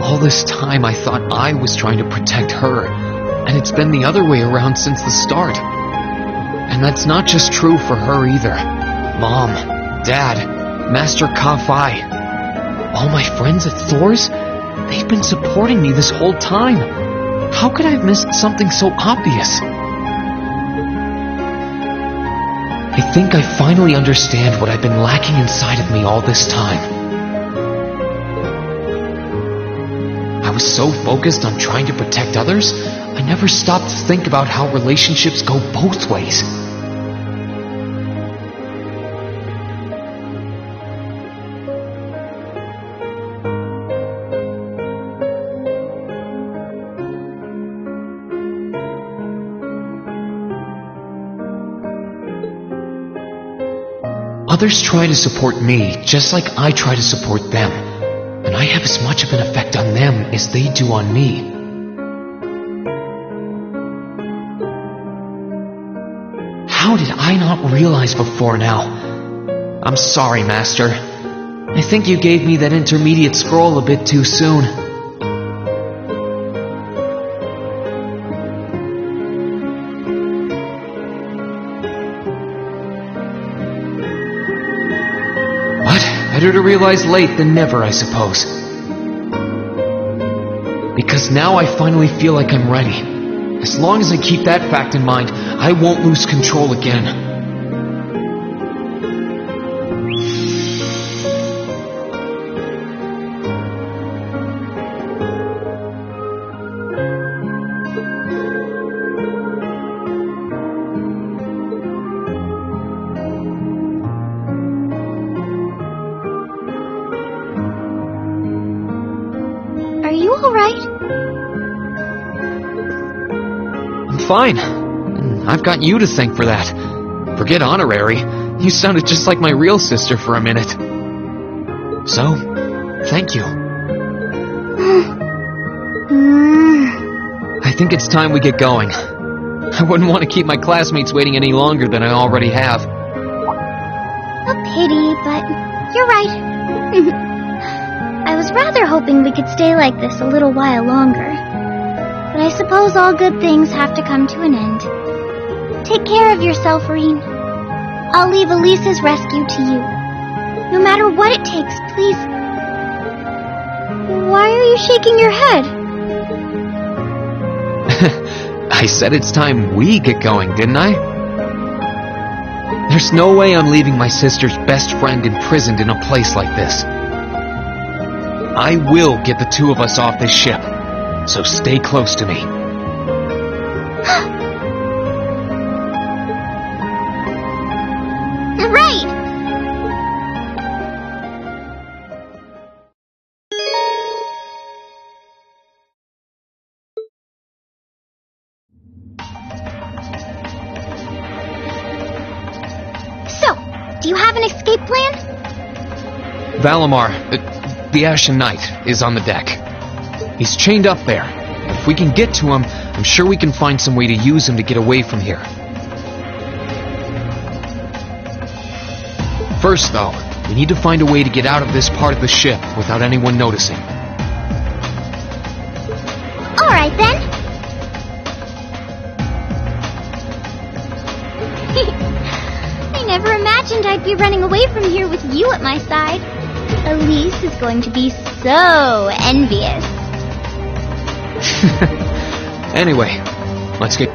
All this time I thought I was trying to protect her, and it's been the other way around since the start. And that's not just true for her either. Mom, Dad, Master Ka-Fai, all my friends at Thor's, they've been supporting me this whole time. How could I have missed something so obvious? I think I finally understand what I've been lacking inside of me all this time. I was so focused on trying to protect others, I never stopped to think about how relationships go both ways. Others try to support me just like I try to support them, and I have as much of an effect on them as they do on me. How did I not realize before now? I'm sorry, Master. I think you gave me that intermediate scroll a bit too soon. Better to realize late than never, I suppose. Because now I finally feel like I'm ready. As long as I keep that fact in mind, I won't lose control again. Fine. I've got you to thank for that. Forget honorary. You sounded just like my real sister for a minute. So, thank you. I think it's time we get going. I wouldn't want to keep my classmates waiting any longer than I already have. A pity, but you're right. I was rather hoping we could stay like this a little while longer. But I suppose all good things have to come to an end. Take care of yourself, Reen. I'll leave Elise's rescue to you. No matter what it takes, please. Why are you shaking your head? I said it's time we get going, didn't I? There's no way I'm leaving my sister's best friend imprisoned in a place like this. I will get the two of us off this ship. So stay close to me. Do you have an escape plan? Valimar, the Ashen Knight, is on the deck. He's chained up there. If we can get to him, I'm sure we can find some way to use him to get away from here. First, though, we need to find a way to get out of this part of the ship without anyone noticing. Alright then. I never imagined I'd be running away from here with you at my side. Elise is going to be so envious. Anyway, let's get...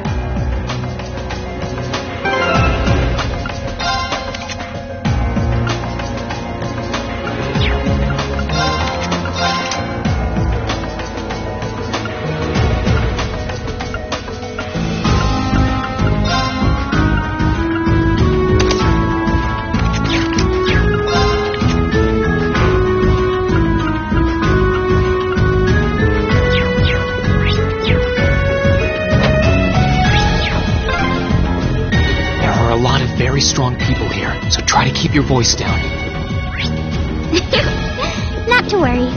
Very strong people here, so try to keep your voice down. Not to worry.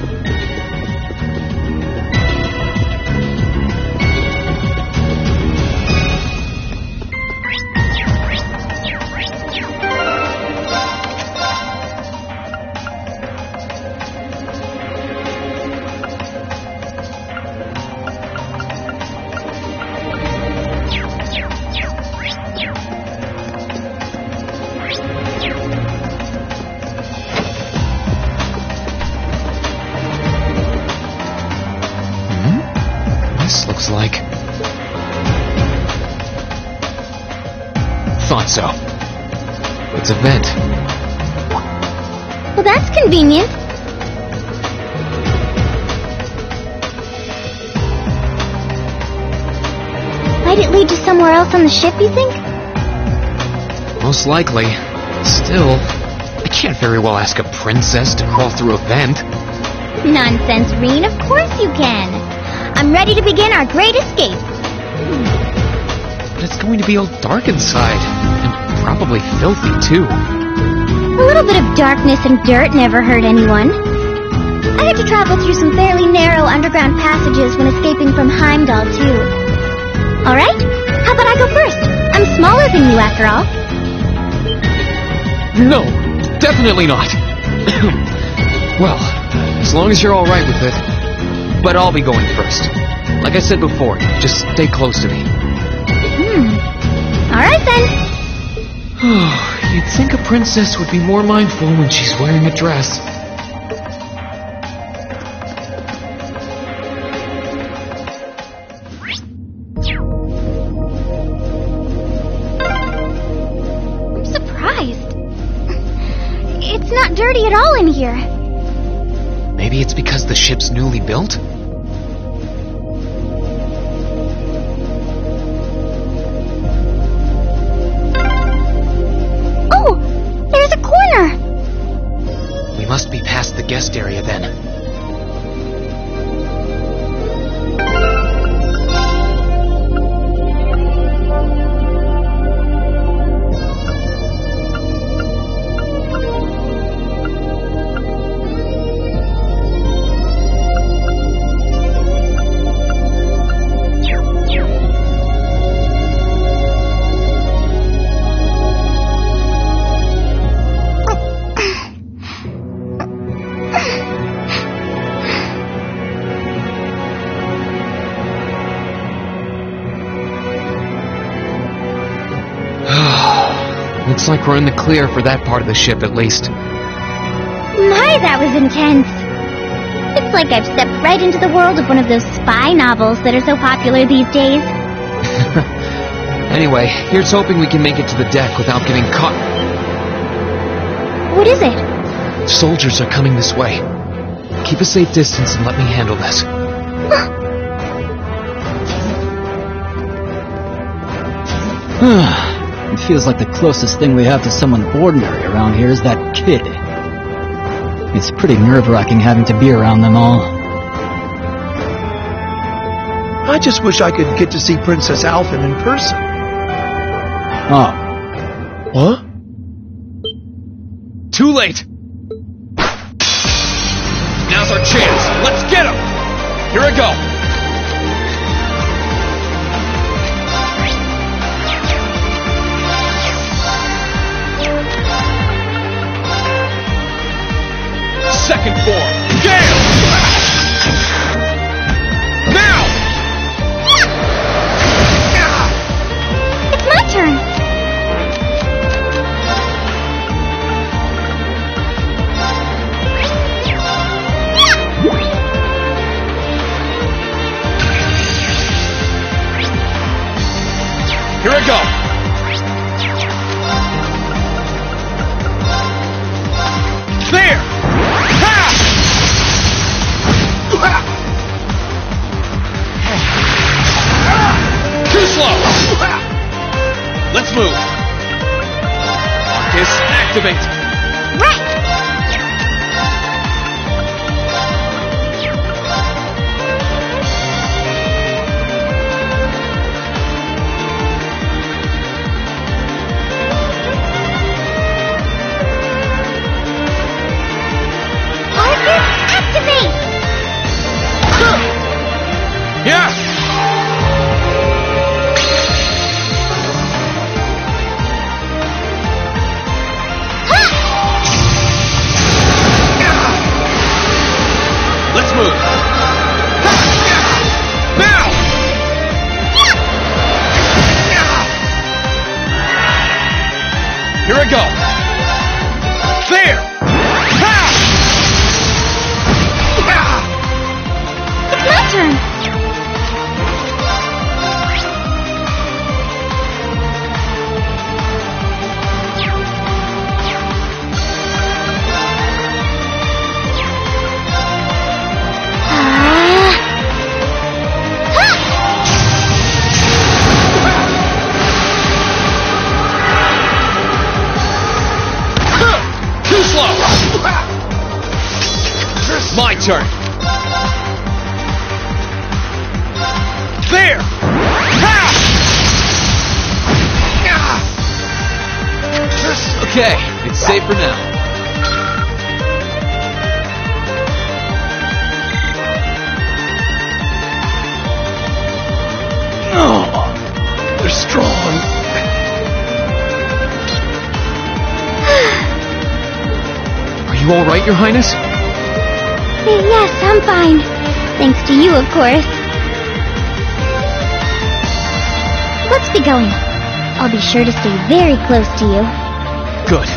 Looks like... Thought so. It's a vent. Well, that's convenient. Might it lead to somewhere else on the ship, you think? Most likely. Still, I can't very well ask a princess to crawl through a vent. Nonsense, Reen. Of course you can. I'm ready to begin our great escape. But it's going to be all dark inside, and probably filthy, too. A little bit of darkness and dirt never hurt anyone. I had to travel through some fairly narrow underground passages when escaping from Heimdall, too. Alright, how about I go first? I'm smaller than you, after all. No, definitely not. Well, as long as you're alright with it. But I'll be going first. Like I said before, just stay close to me. Alright then. You'd think a princess would be more mindful when she's wearing a dress. I'm surprised. It's not dirty at all in here. Maybe it's because the ship's newly built? Oh! There's a corner! We must be past the guest area then. Looks like we're in the clear for that part of the ship, at least. My, that was intense. It's like I've stepped right into the world of one of those spy novels that are so popular these days. Anyway, here's hoping we can make it to the deck without getting caught. What is it? Soldiers are coming this way. Keep a safe distance and let me handle this. It feels like the closest thing we have to someone ordinary around here is that kid. It's pretty nerve-wracking having to be around them all. I just wish I could get to see Princess Alphen in person. Oh. What? Too late! Now's our chance! Let's get him! Here I go! Second form! Gale! Now! It's my turn. Here I go! There! Ha! Too slow! Let's move! Arcus, activate! Right! Yeah! Let's move! Now! Here I go! There! It's my turn. Too slow! My turn! There! Okay, it's safe for now. Oh, they're strong. Are you all right, Your Highness? Yes, I'm fine. Thanks to you, of course. Let's be going. I'll be sure to stay very close to you. Good.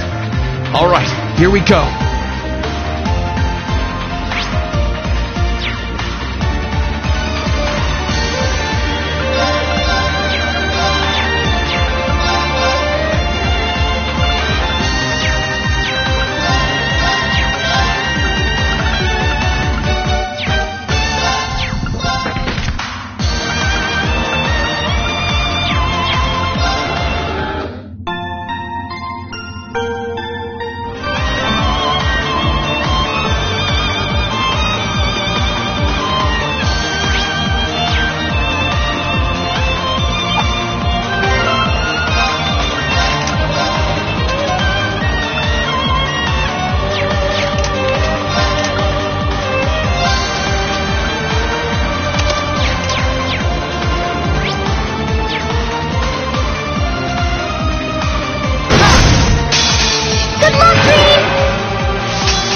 All right, here we go.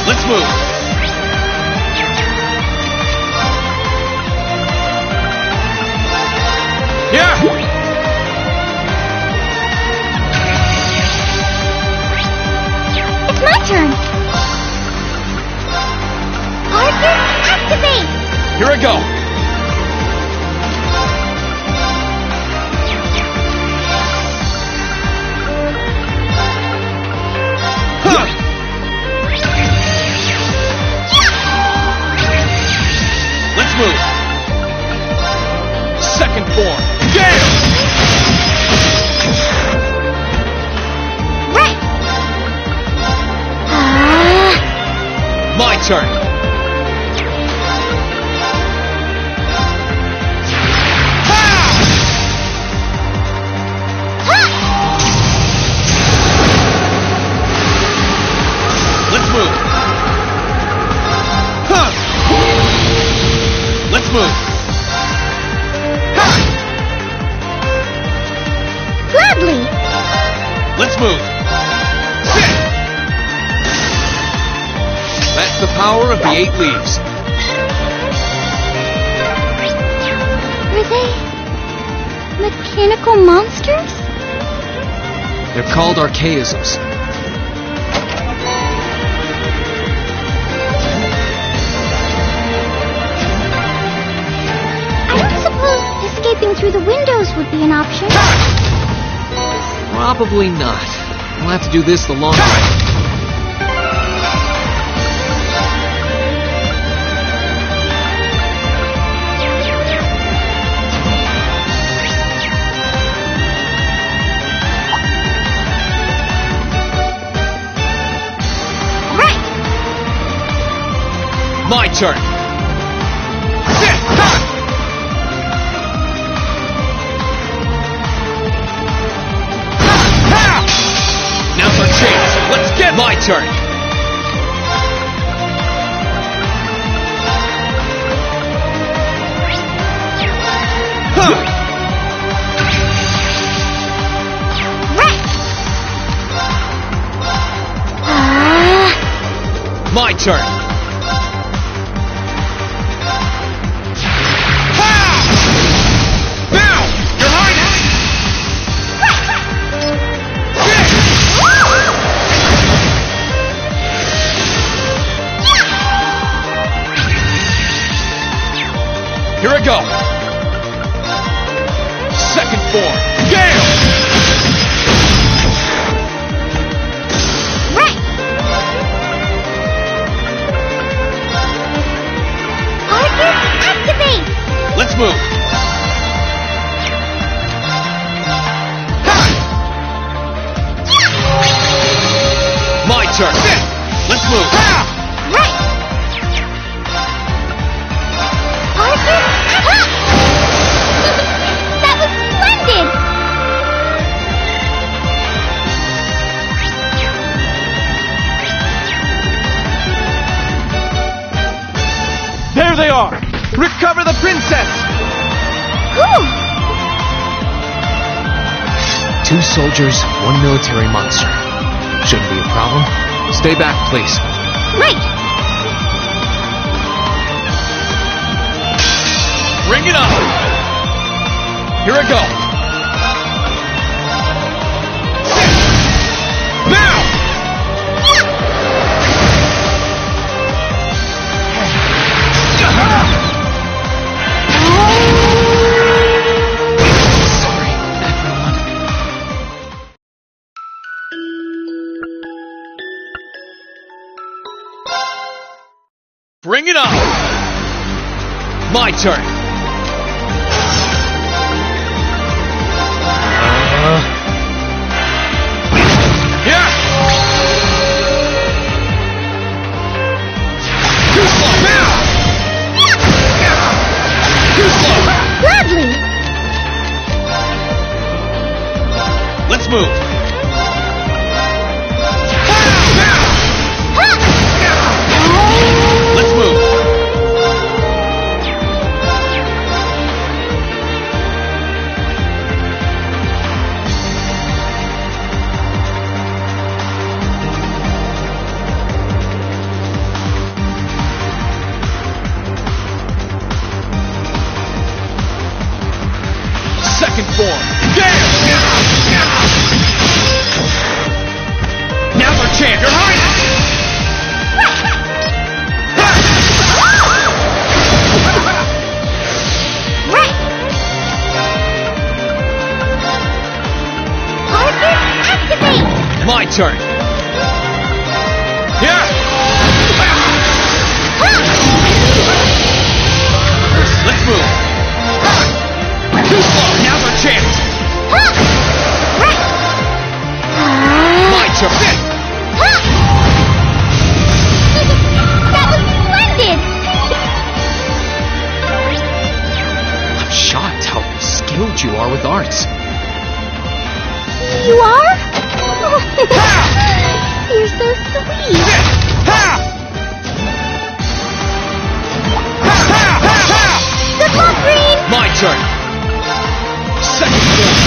Let's move. Yeah. It's my turn. Arthur, activate. Here I go. Let's move. Second form. Gale! Right. My turn. move. That's the power of the 8 leaves. Are they mechanical monsters? They're called archaisms. I don't suppose escaping through the windows would be an option. Probably not. We'll have to do this the long way. My turn. Now's our chance. Let's get my turn. My turn. Here I go. Second form. Gale! Right! Arcus, activate! Let's move. My turn. Let's move. Right! Arcus, that was splendid! There they are! Recover the princess! Whew! 2 soldiers, 1 military monster. Shouldn't be a problem. Stay back, please. Right! Bring it on! Here I go! Now! Sorry, everyone. Bring it on! My turn! Yeah! Too slow! Now! Too slow! Gladly! Let's move! Let's move! Second form. Gale! Now's our chance. Your Highness! Right! Arcus, activate! My turn. Yeah! Let's move. Too slow. Now's our chance. Right! My turn. That was splendid! I'm shocked how skilled you are with arts. You are? You're so sweet. Good luck, Green! My turn. Second form.